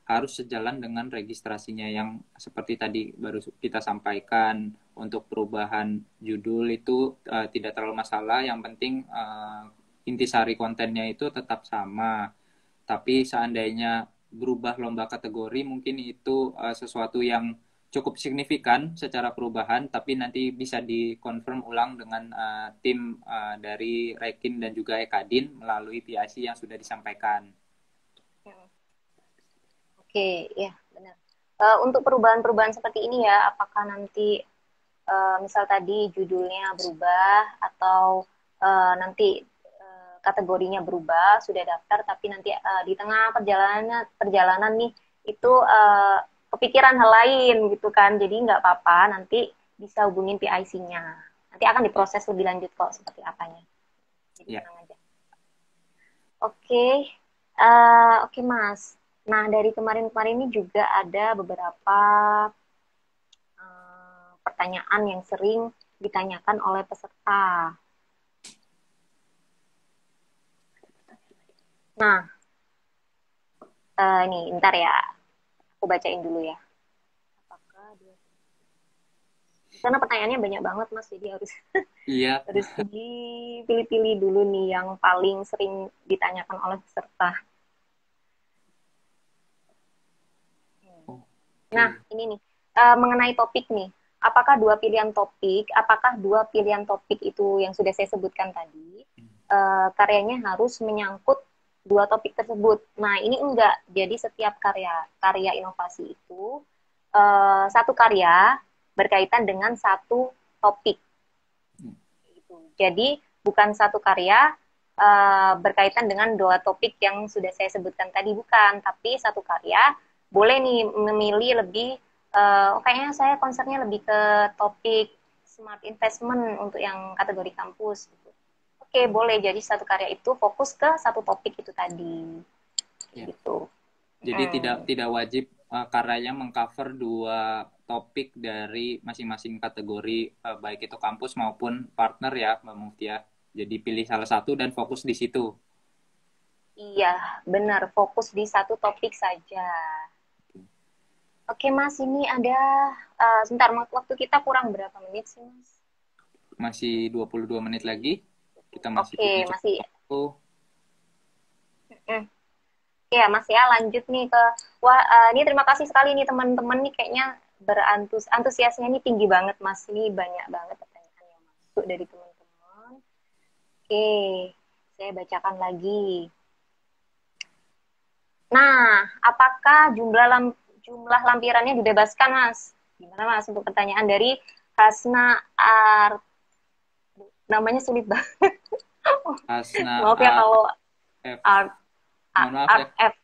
harus sejalan dengan registrasinya yang seperti tadi baru kita sampaikan. Untuk perubahan judul itu tidak terlalu masalah, yang penting intisari kontennya itu tetap sama. Tapi seandainya berubah lomba kategori, mungkin itu sesuatu yang cukup signifikan secara perubahan, tapi nanti bisa dikonfirm ulang dengan tim dari Rekin dan juga Ekadin melalui PIC yang sudah disampaikan. Oke, ya benar. Untuk perubahan-perubahan seperti ini ya, apakah nanti misal tadi judulnya berubah atau nanti kategorinya berubah, sudah daftar tapi nanti di tengah perjalanan nih itu kepikiran hal lain gitu kan, jadi nggak apa-apa, nanti bisa hubungin PIC-nya, nanti akan diproses lebih lanjut kok seperti apanya, jadi tenang aja. Oke Mas. Nah, dari kemarin-kemarin ini juga ada beberapa pertanyaan yang sering ditanyakan oleh peserta. Nah, ini bentar ya, aku bacain dulu ya. Karena pertanyaannya banyak banget Mas, jadi harus harus dipilih-pilih dulu nih yang paling sering ditanyakan oleh peserta. Nah, ini nih mengenai topik nih. Apakah dua pilihan topik itu yang sudah saya sebutkan tadi, karyanya harus menyangkut dua topik tersebut. Nah, ini enggak. Jadi setiap karya inovasi itu satu karya berkaitan dengan satu topik. Gitu. Jadi bukan satu karya berkaitan dengan dua topik yang sudah saya sebutkan tadi, bukan. Tapi satu karya boleh nih memilih lebih, kayaknya saya concernnya lebih ke topik smart investment untuk yang kategori kampus. Gitu. Oke, boleh. Jadi satu karya itu fokus ke satu topik itu tadi. Gitu. Jadi tidak wajib karyanya mengcover dua topik dari masing-masing kategori, baik itu kampus maupun partner ya Mbak Muftia. Jadi pilih salah satu dan fokus di situ. Iya, benar. Fokus di satu topik saja. Oke Mas, ini ada, sebentar, waktu kita kurang berapa menit sih Mas? Masih 22 menit lagi. Kita masih masih. Ya Mas ya, lanjut nih ke, ini terima kasih sekali nih teman-teman nih, kayaknya antusiasnya ini tinggi banget Mas, ini banyak banget pertanyaan yang masuk dari teman-teman. Oke, saya bacakan lagi. Nah, apakah jumlah lampirannya dibebaskan Mas? Gimana Mas untuk pertanyaan dari Hasna namanya sulit banget. Hasna maaf ya kalau F.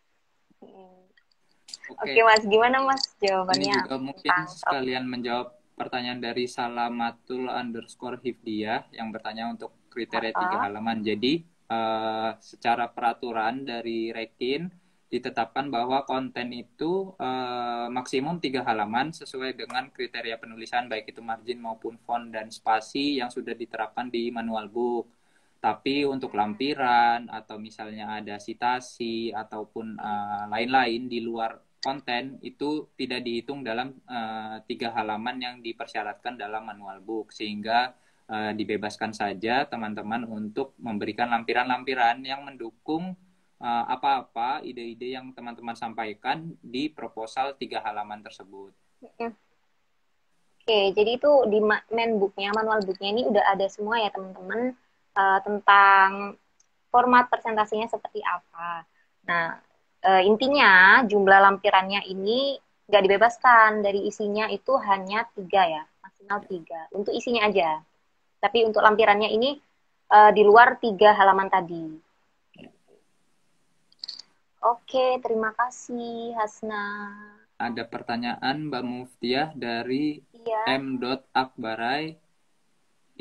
Oke Mas, gimana Mas jawabannya? Ini juga mungkin sekalian menjawab pertanyaan dari Salamatul _Hifdiyah yang bertanya untuk kriteria 3 halaman. Jadi secara peraturan dari Rekin ditetapkan bahwa konten itu maksimum 3 halaman sesuai dengan kriteria penulisan baik itu margin maupun font dan spasi yang sudah diterapkan di manual book. Tapi untuk lampiran atau misalnya ada citasi ataupun lain-lain di luar konten itu tidak dihitung dalam 3 halaman yang dipersyaratkan dalam manual book, sehingga dibebaskan saja teman-teman untuk memberikan lampiran-lampiran yang mendukung apa-apa ide-ide yang teman-teman sampaikan di proposal 3 halaman tersebut. Oke, jadi itu di main booknya, manual booknya ini udah ada semua ya teman-teman, tentang format presentasinya seperti apa. Nah, intinya jumlah lampirannya ini nggak dibebaskan, dari isinya itu hanya 3 ya, maksimal 3 untuk isinya aja. Tapi untuk lampirannya ini di luar 3 halaman tadi. Oke, terima kasih Hasna. Ada pertanyaan Mbak Muftiah dari Iya. M. Akbarai.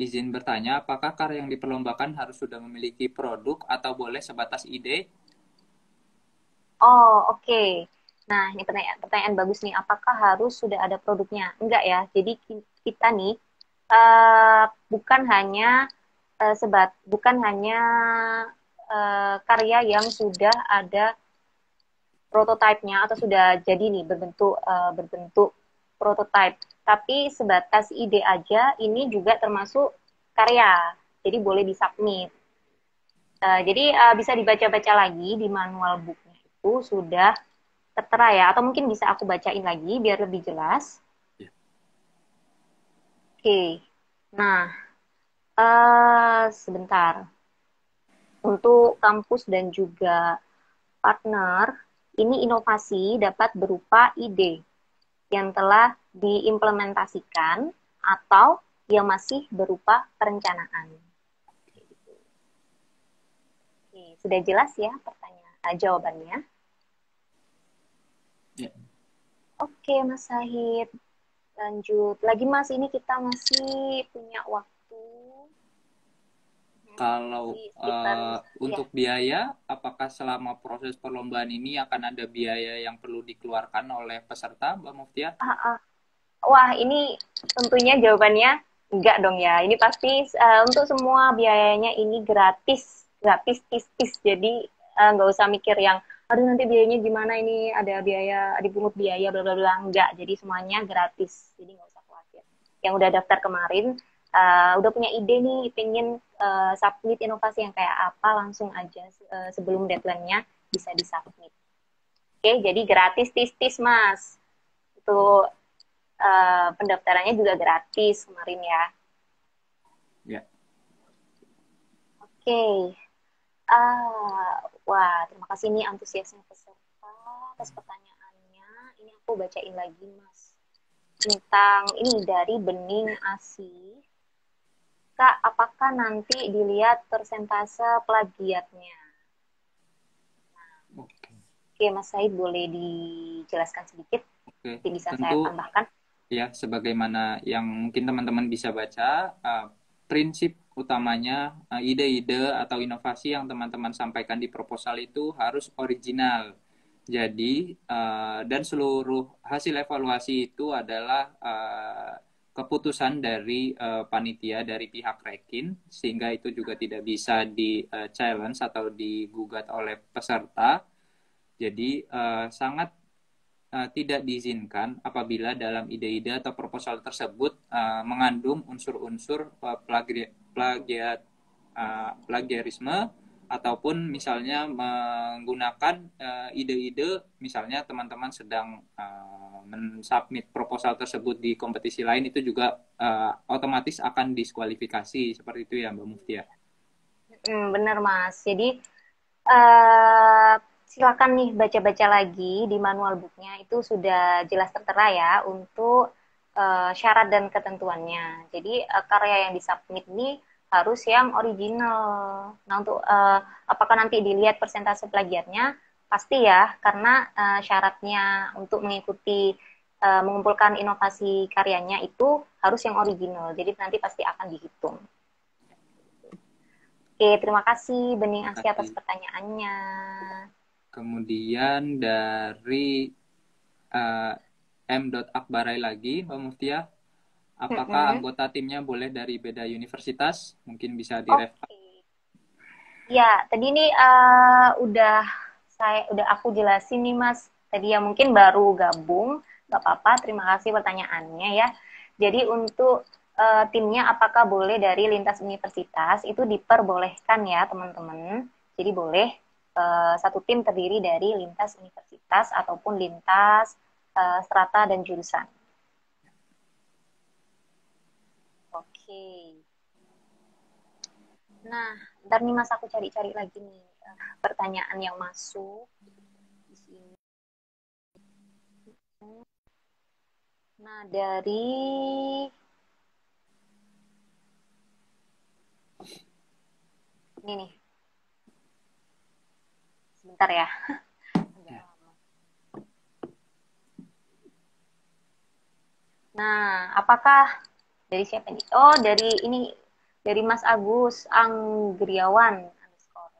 Izin bertanya, apakah karya yang diperlombakan harus sudah memiliki produk atau boleh sebatas ide? Oh, oke. Nah, ini pertanyaan bagus nih. Apakah harus sudah ada produknya? Enggak ya. Jadi kita nih bukan hanya karya yang sudah ada prototipenya atau sudah jadi nih berbentuk prototype. Tapi sebatas ide aja, ini juga termasuk karya. Jadi boleh disubmit. Jadi bisa dibaca-baca lagi di manual booknya itu sudah tertera ya, atau mungkin bisa aku bacain lagi biar lebih jelas. Ya. Oke, nah sebentar. Untuk kampus dan juga partner, ini inovasi dapat berupa ide yang telah diimplementasikan atau yang masih berupa perencanaan. Oke, sudah jelas ya jawabannya? Ya. Oke, Mas Sahid. Lanjut. Lagi Mas, ini kita masih punya waktu. Kalau untuk ya. biaya, apakah selama proses perlombaan ini akan ada biaya yang perlu dikeluarkan oleh peserta, Mbak Muftiah? Wah, ini tentunya jawabannya enggak dong ya. Ini pasti untuk semua biayanya ini gratis, gratis tis-tis. Jadi nggak usah mikir yang, aduh nanti biayanya gimana ini, ada biaya, dipungut biaya, bla bla bla. Enggak, jadi semuanya gratis. Jadi nggak usah khawatir. Yang udah daftar kemarin, udah punya ide nih, pengen submit inovasi yang kayak apa, langsung aja sebelum deadline-nya bisa disubmit. Oke, jadi gratis tis-tis, Mas. Itu pendaftarannya juga gratis kemarin ya. Ya. Oke. Wah, terima kasih nih antusiasnya peserta atas pertanyaannya. Ini aku bacain lagi, Mas. Tentang ini dari Bening Asih. Kak, apakah nanti dilihat persentase plagiatnya? Oke, Mas Said boleh dijelaskan sedikit? Oke, Bisa saya tentu tambahkan. ya sebagaimana yang mungkin teman-teman bisa baca, prinsip utamanya ide-ide atau inovasi yang teman-teman sampaikan di proposal itu harus original. Jadi dan seluruh hasil evaluasi itu adalah keputusan dari panitia dari pihak Rekin, sehingga itu juga tidak bisa di challenge atau digugat oleh peserta. Jadi sangat tidak diizinkan apabila dalam ide-ide atau proposal tersebut mengandung unsur-unsur plagiarisme ataupun misalnya menggunakan ide-ide, misalnya teman-teman sedang mensubmit proposal tersebut di kompetisi lain, itu juga otomatis akan diskualifikasi, seperti itu ya Mbak Muftiah. Benar Mas. Jadi silakan nih baca-baca lagi di manual booknya, itu sudah jelas tertera ya untuk syarat dan ketentuannya. Jadi karya yang disubmit ini harus yang original. Nah untuk apakah nanti dilihat persentase plagiatnya, pasti ya, karena syaratnya untuk mengikuti mengumpulkan inovasi karyanya itu harus yang original. Jadi nanti pasti akan dihitung. Oke, terima kasih Bening Terima Asih atas kasih. pertanyaannya. Kemudian dari eh, M. Akbarai lagi, Mbak Muftiah, apakah Mm-mm. anggota timnya boleh dari beda universitas? Mungkin bisa diref. Oke. Ya, tadi nih udah aku jelasin nih Mas. Tadi ya mungkin baru gabung, nggak apa-apa. Terima kasih pertanyaannya ya. Jadi untuk timnya apakah boleh dari lintas universitas itu diperbolehkan ya teman-teman. Jadi boleh satu tim terdiri dari lintas universitas ataupun lintas strata dan jurusan. Oke. Nah, ntar nih Mas aku cari-cari lagi nih pertanyaan yang masuk di sini. Nah, dari ini nih, sebentar ya. Agak Ya. lama. Nah, apakah dari siapa nih? Oh, dari ini dari Mas Agus Anggriawan underscore.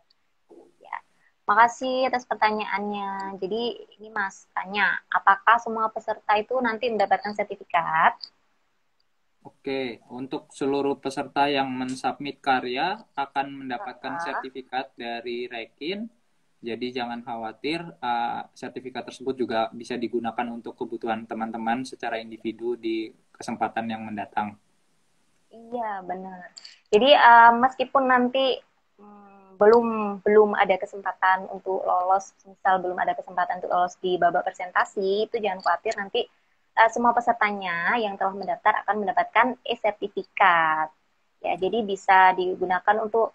Ya. Makasih atas pertanyaannya. Jadi ini Mas tanya, apakah semua peserta itu nanti mendapatkan sertifikat? Oke, untuk seluruh peserta yang mensubmit karya akan mendapatkan Uh, sertifikat dari Rekin. Jadi jangan khawatir, sertifikat tersebut juga bisa digunakan untuk kebutuhan teman-teman secara individu di kesempatan yang mendatang. Iya, benar. Jadi meskipun nanti belum belum ada kesempatan untuk lolos, misal belum ada kesempatan untuk lolos di babak presentasi, itu jangan khawatir nanti semua pesertanya yang telah mendaftar akan mendapatkan e-sertifikat. Ya, jadi bisa digunakan untuk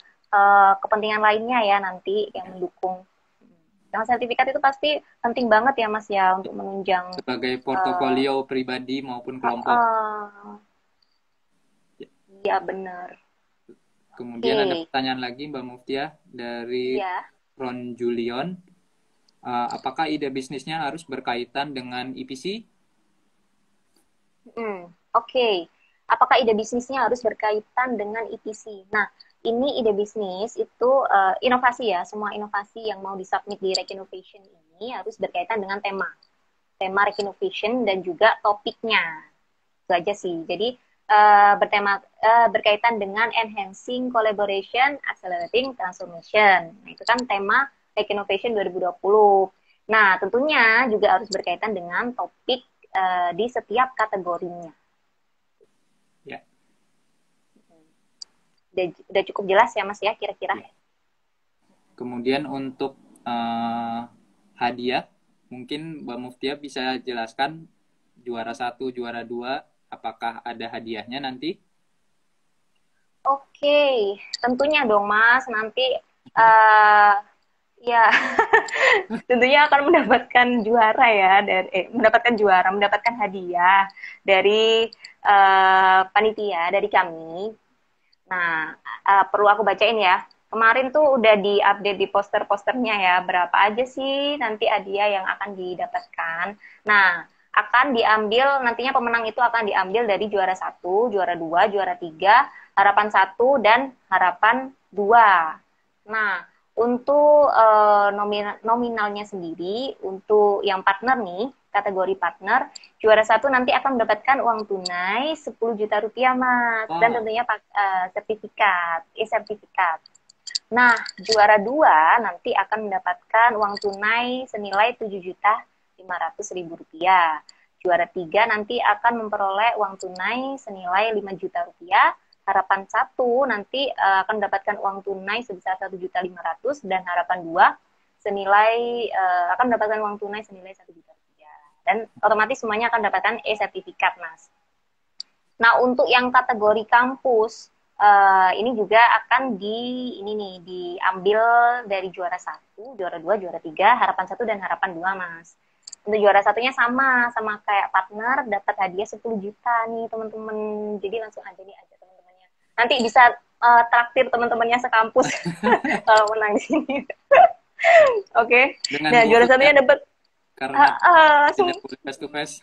kepentingan lainnya ya nanti yang mendukung. Yang sertifikat itu pasti penting banget ya Mas ya untuk menunjang Sebagai uh, portofolio pribadi maupun kelompok. uh, iya benar. Kemudian ada Oke, pertanyaan lagi Mbak Muftiah dari iya. Ron Julion. Apakah ide bisnisnya harus berkaitan dengan EPC? Oke. Apakah ide bisnisnya harus berkaitan dengan EPC? Nah, ini ide bisnis itu inovasi ya. Semua inovasi yang mau disubmit di Rec Innovation ini harus berkaitan dengan tema Rec Innovation dan juga topiknya. Itu aja sih. Jadi berkaitan dengan enhancing collaboration, accelerating transformation. Nah, itu kan tema Rec Innovation 2020. Nah, tentunya juga harus berkaitan dengan topik di setiap kategorinya. Ya, Udah cukup jelas ya Mas ya kira-kira. ya. Kemudian untuk hadiah, mungkin Mbak Muftia bisa jelaskan juara satu, juara dua, apakah ada hadiahnya nanti? Oke, tentunya dong Mas nanti uh, ya tentunya akan mendapatkan juara ya dari mendapatkan hadiah dari panitia dari kami. Nah, perlu aku bacain ya. Kemarin tuh udah di-update di poster-posternya ya, berapa aja sih nanti hadiah yang akan didapatkan. Nah, akan diambil, nantinya pemenang itu akan diambil dari juara satu, juara dua, juara tiga, harapan satu, dan harapan dua. Nah, untuk nominalnya sendiri, untuk yang partner nih, kategori partner, juara satu nanti akan mendapatkan uang tunai 10 juta rupiah, Mas. Dan Wah, tentunya sertifikat, e-sertifikat. Nah, juara dua nanti akan mendapatkan uang tunai senilai 7 juta 500 ribu rupiah. Juara tiga nanti akan memperoleh uang tunai senilai 5 juta rupiah. Harapan satu nanti akan mendapatkan uang tunai sebesar 1.500.000 dan harapan dua senilai akan mendapatkan uang tunai senilai 1 juta rupiah. Dan otomatis semuanya akan mendapatkan e-sertifikat, Mas. Nah, untuk yang kategori kampus, ini juga akan ini nih diambil dari juara satu, juara dua, juara tiga, harapan satu dan harapan dua, Mas. Untuk juara satunya sama kayak partner, dapat hadiah 10 juta nih teman-teman. Jadi langsung aja nih ajak teman-temannya. Nanti bisa traktir teman-temannya sekampus kalau menang di sini. Oke. Okay. dengan Nah, juara GoFood ya, satunya dapat karena langsung tidak boleh face to face.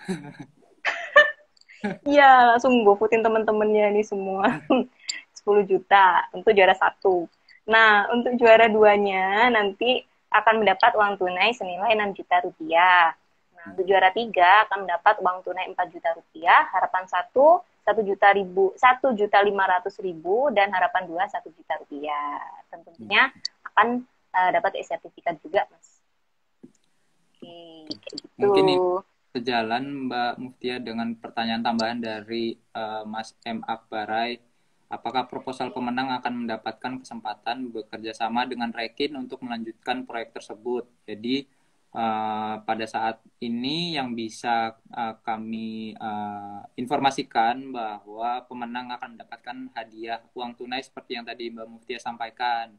iya, langsung gofoodin teman-temannya ini semua. 10 juta untuk juara satu. Nah, untuk juara duanya nanti akan mendapat uang tunai senilai 6 juta rupiah. Nah, untuk juara tiga akan mendapat uang tunai 4 juta rupiah, harapan satu 1.500.000 dan harapan dua 1 juta rupiah. Tentunya akan dapat sertifikat juga, Mas. Oke, kayak gitu. Mungkin ini sejalan Mbak Muftia dengan pertanyaan tambahan dari Mas M. Akbarai. Apakah proposal pemenang akan mendapatkan kesempatan bekerja sama dengan Rekin untuk melanjutkan proyek tersebut? Jadi pada saat ini yang bisa kami informasikan bahwa pemenang akan mendapatkan hadiah uang tunai seperti yang tadi Mbak Muftia sampaikan.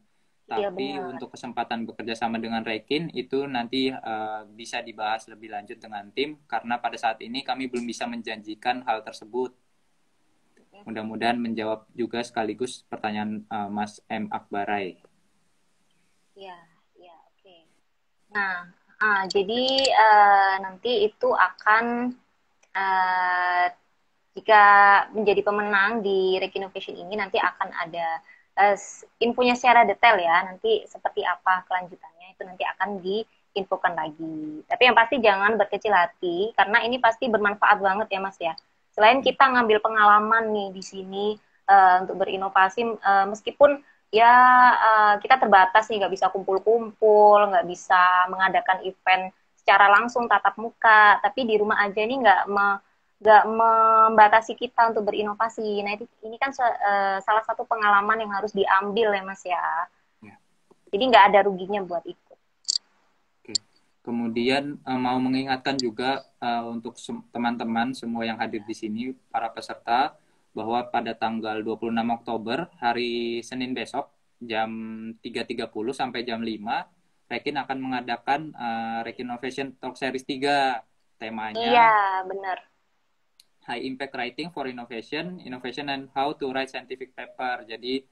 Iya, Tapi benar. untuk kesempatan bekerja sama dengan Rekin itu nanti bisa dibahas lebih lanjut dengan tim karena pada saat ini kami belum bisa menjanjikan hal tersebut. Mudah-mudahan menjawab juga sekaligus pertanyaan Mas M. Akbarai. Iya, iya, oke. Nah, jadi nanti itu akan uh, jika menjadi pemenang di Rekinovation ini nanti akan ada infonya secara detail ya. Nanti seperti apa kelanjutannya itu nanti akan diinfokan lagi. Tapi yang pasti jangan berkecil hati karena ini pasti bermanfaat banget ya Mas ya. Selain kita ngambil pengalaman nih di sini untuk berinovasi, meskipun ya kita terbatas nih, nggak bisa kumpul-kumpul, nggak bisa mengadakan event secara langsung tatap muka, tapi di rumah aja nih nggak membatasi kita untuk berinovasi. Nah, ini kan salah satu pengalaman yang harus diambil ya Mas ya. Ya. Jadi nggak ada ruginya buat ikut. Oke. Kemudian mau mengingatkan juga untuk teman-teman semua yang hadir di sini, para peserta, bahwa pada tanggal 26 Oktober, hari Senin besok, jam 3.30 sampai jam 5, Rekin akan mengadakan Rekin Innovation Talk Series 3. Iya, Temanya benar. High Impact Writing for Innovation, Innovation and How to Write Scientific Paper. Jadi,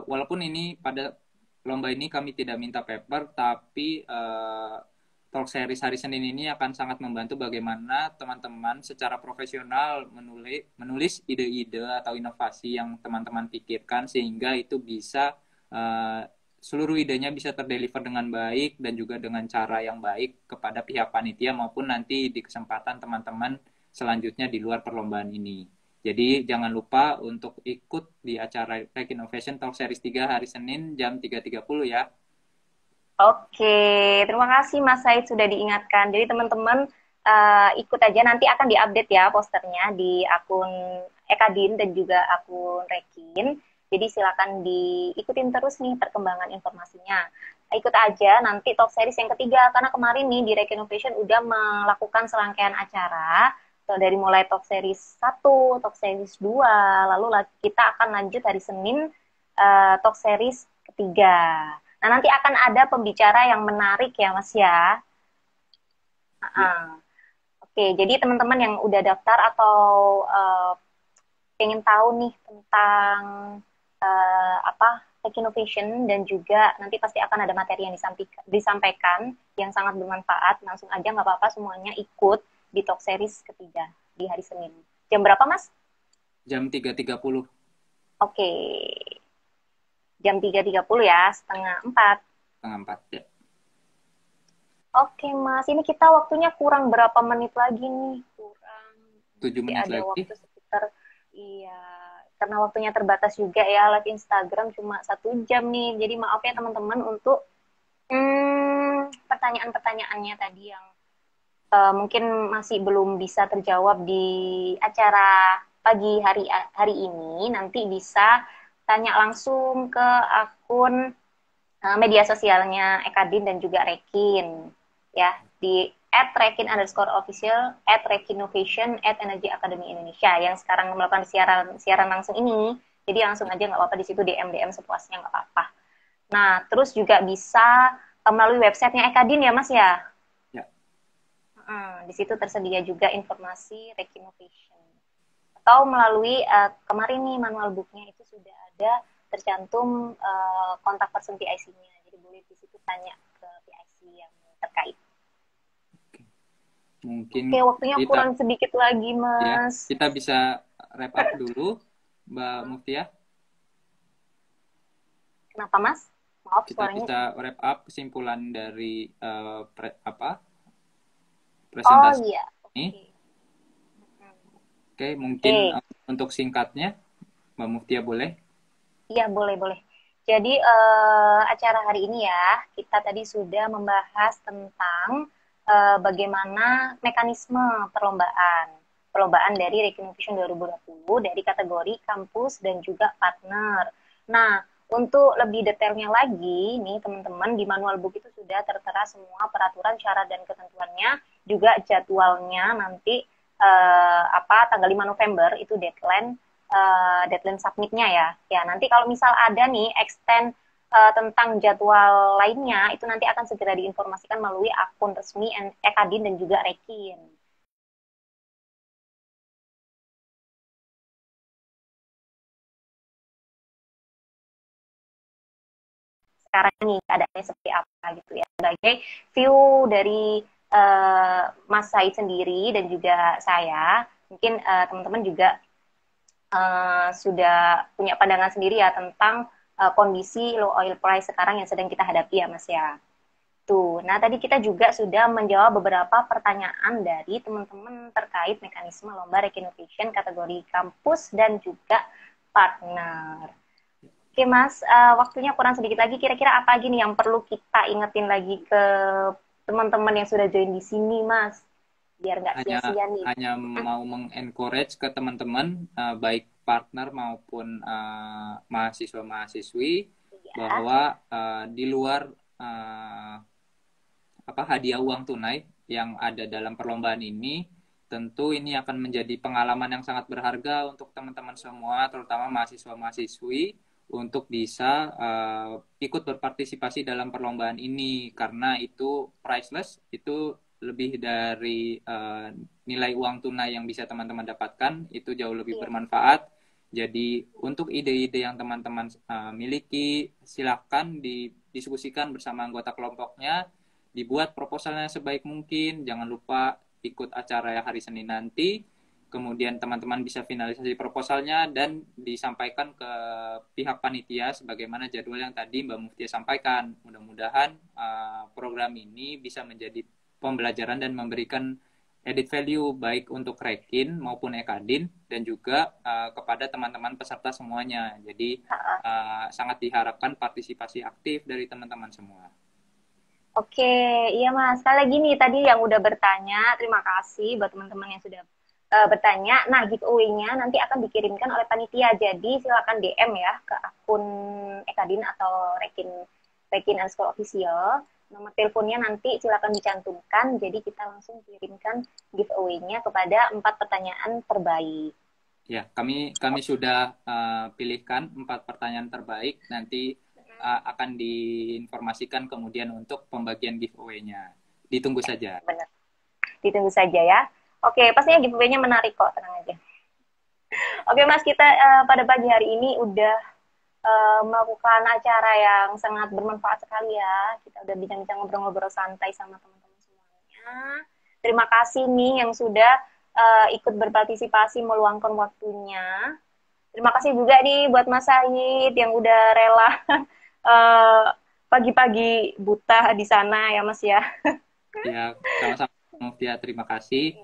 walaupun ini pada lomba ini kami tidak minta paper, tapi talk series hari Senin ini akan sangat membantu bagaimana teman-teman secara profesional menulis ide-ide atau inovasi yang teman-teman pikirkan sehingga itu bisa seluruh idenya bisa terdeliver dengan baik dan juga dengan cara yang baik kepada pihak panitia maupun nanti di kesempatan teman-teman selanjutnya di luar perlombaan ini. Jadi jangan lupa untuk ikut di acara Tech Innovation Talk Series 3 hari Senin jam 3.30 ya. Oke, terima kasih Mas Said sudah diingatkan. Jadi teman-teman ikut aja, nanti akan diupdate ya posternya di akun Ekadin dan juga akun Rekin. Jadi silakan diikutin terus nih perkembangan informasinya. Ikut aja nanti talk series yang ketiga, karena kemarin nih di Rekin Innovation udah melakukan serangkaian acara. So, dari mulai talk series 1, talk series 2, lalu kita akan lanjut hari Senin talk series ketiga. Nah, nanti akan ada pembicara yang menarik ya, Mas ya. Oke, jadi teman-teman yang udah daftar atau pengen tahu nih tentang Tech Innovation dan juga nanti pasti akan ada materi yang disampaikan yang sangat bermanfaat, langsung aja nggak apa-apa semuanya ikut di talk series ketiga di hari Senin. Jam berapa, Mas? Jam 3.30. Oke. Jam 3.30 ya, setengah 4. Setengah 4 ya. Oke, Mas. Ini kita waktunya kurang berapa menit lagi nih? Kurang. 7 menit Ada lagi. waktu sekitar, iya. Karena waktunya terbatas juga ya, live Instagram cuma 1 jam nih. Jadi maaf ya teman-teman untuk pertanyaan-pertanyaannya tadi yang mungkin masih belum bisa terjawab di acara pagi hari ini. Nanti bisa tanya langsung ke akun media sosialnya Ekadin dan juga Rekin ya di @rekin_official, @rekinovation, @energy academy Indonesia yang sekarang melakukan siaran langsung ini. Jadi langsung aja nggak apa-apa di situ DM sepuasnya nggak apa-apa. Nah terus juga bisa melalui websitenya Ekadin ya Mas ya. Ya. Di situ tersedia juga informasi Rekinovation. Atau melalui kemarin nih manual booknya itu sudah ada tercantum kontak person PIC-nya. Jadi boleh di situ tanya ke PIC yang terkait. Mungkin Oke, waktunya kurang sedikit lagi, Mas. Ya, kita bisa wrap up dulu, Mbak Muftia. Kenapa Mas? Maaf Kita suaranya. bisa wrap up kesimpulan dari Oh presentasi iya, ini. oke. Oke, mungkin Oke, untuk singkatnya, Mbak Muftia boleh? iya boleh boleh. Jadi acara hari ini ya, kita tadi sudah membahas tentang bagaimana mekanisme perlombaan. Perlombaan dari Recognition 2020 dari kategori kampus dan juga partner. Nah, untuk lebih detailnya lagi, nih teman-teman di manual book itu sudah tertera semua peraturan, syarat dan ketentuannya, juga jadwalnya nanti tanggal 5 November itu deadline submitnya ya. Ya, nanti kalau misal ada nih extend tentang jadwal lainnya, itu nanti akan segera diinformasikan melalui akun resmi Ekadin dan juga Rekin. Sekarang ini keadaannya seperti apa gitu ya. Sebagai view dari Mas Said sendiri dan juga saya, mungkin teman-teman juga sudah punya pandangan sendiri ya tentang kondisi low oil price sekarang yang sedang kita hadapi ya Mas ya. Tuh, nah tadi kita juga sudah menjawab beberapa pertanyaan dari teman-teman terkait mekanisme lomba Rekinovation kategori kampus dan juga partner. Oke Mas, waktunya kurang sedikit lagi. Kira-kira apa lagi nih yang perlu kita ingetin lagi ke teman-teman yang sudah join di sini Mas? Biar nggak hanya sia-sia nih. hanya mau mengencourage ke teman-teman baik partner maupun mahasiswa-mahasiswi Ya, bahwa di luar uh, hadiah uang tunai yang ada dalam perlombaan ini, tentu ini akan menjadi pengalaman yang sangat berharga untuk teman-teman semua, terutama mahasiswa-mahasiswi, untuk bisa ikut berpartisipasi dalam perlombaan ini, karena itu priceless, itu lebih dari nilai uang tunai yang bisa teman-teman dapatkan, itu jauh lebih iya. bermanfaat. Jadi untuk ide-ide yang teman-teman miliki, silakan didiskusikan bersama anggota kelompoknya, dibuat proposalnya sebaik mungkin, jangan lupa ikut acara hari Senin nanti, kemudian teman-teman bisa finalisasi proposalnya dan disampaikan ke pihak panitia sebagaimana jadwal yang tadi Mbak Muftia sampaikan. Mudah-mudahan program ini bisa menjadi pembelajaran dan memberikan edit value baik untuk Rekin maupun Ekadin dan juga kepada teman-teman peserta semuanya. Jadi sangat diharapkan partisipasi aktif dari teman-teman semua. Oke, iya Mas. Sekali lagi nih tadi yang udah bertanya, terima kasih buat teman-teman yang sudah bertanya. Nah, giveaway-nya nanti akan dikirimkan oleh panitia. Jadi silakan DM ya ke akun Ekadin atau Rekin Rekin underscore official. Nomor teleponnya nanti silakan dicantumkan. Jadi kita langsung kirimkan giveaway-nya kepada 4 pertanyaan terbaik. Ya, kami sudah pilihkan 4 pertanyaan terbaik. Nanti akan diinformasikan kemudian untuk pembagian giveaway-nya. Ditunggu saja. Benar. Ditunggu saja ya. Oke, pastinya giveaway-nya menarik kok, tenang aja. Oke Mas, kita pada pagi hari ini udah melakukan acara yang sangat bermanfaat sekali ya. Kita udah bincang-bincang ngobrol-ngobrol santai sama teman-teman semuanya. Terima kasih nih yang sudah ikut berpartisipasi meluangkan waktunya. Terima kasih juga nih buat Mas Said yang udah rela uh, pagi-pagi buta di sana ya Mas ya. Ya, sama-sama Muftia, terima kasih.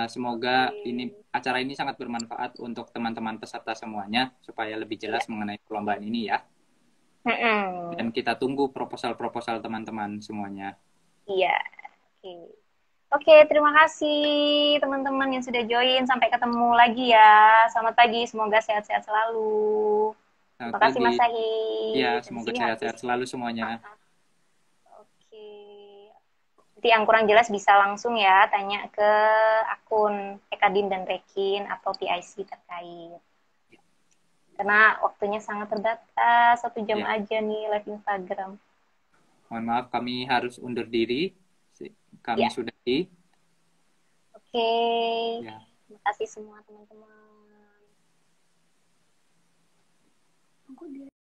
Semoga acara ini sangat bermanfaat untuk teman-teman peserta semuanya supaya lebih Iya. jelas mengenai perlombaan ini ya. Dan kita tunggu proposal-proposal teman-teman semuanya. Iya. Oke. Oke, terima kasih teman-teman yang sudah join. Sampai ketemu lagi ya. Selamat pagi, semoga sehat-sehat selalu. Selamat Terima kasih pagi. Mas Ya, Sahid. Habis semoga ini habis. sehat-sehat selalu semuanya. Oke. Nanti yang kurang jelas bisa langsung ya tanya ke akun Ekadin dan Rekin atau PIC terkait. Karena waktunya sangat terbatas, 1 jam Ya, aja nih live Instagram. mohon maaf kami harus undur diri. Kami Ya, sudahi. oke. Ya. Terima kasih semua teman-teman.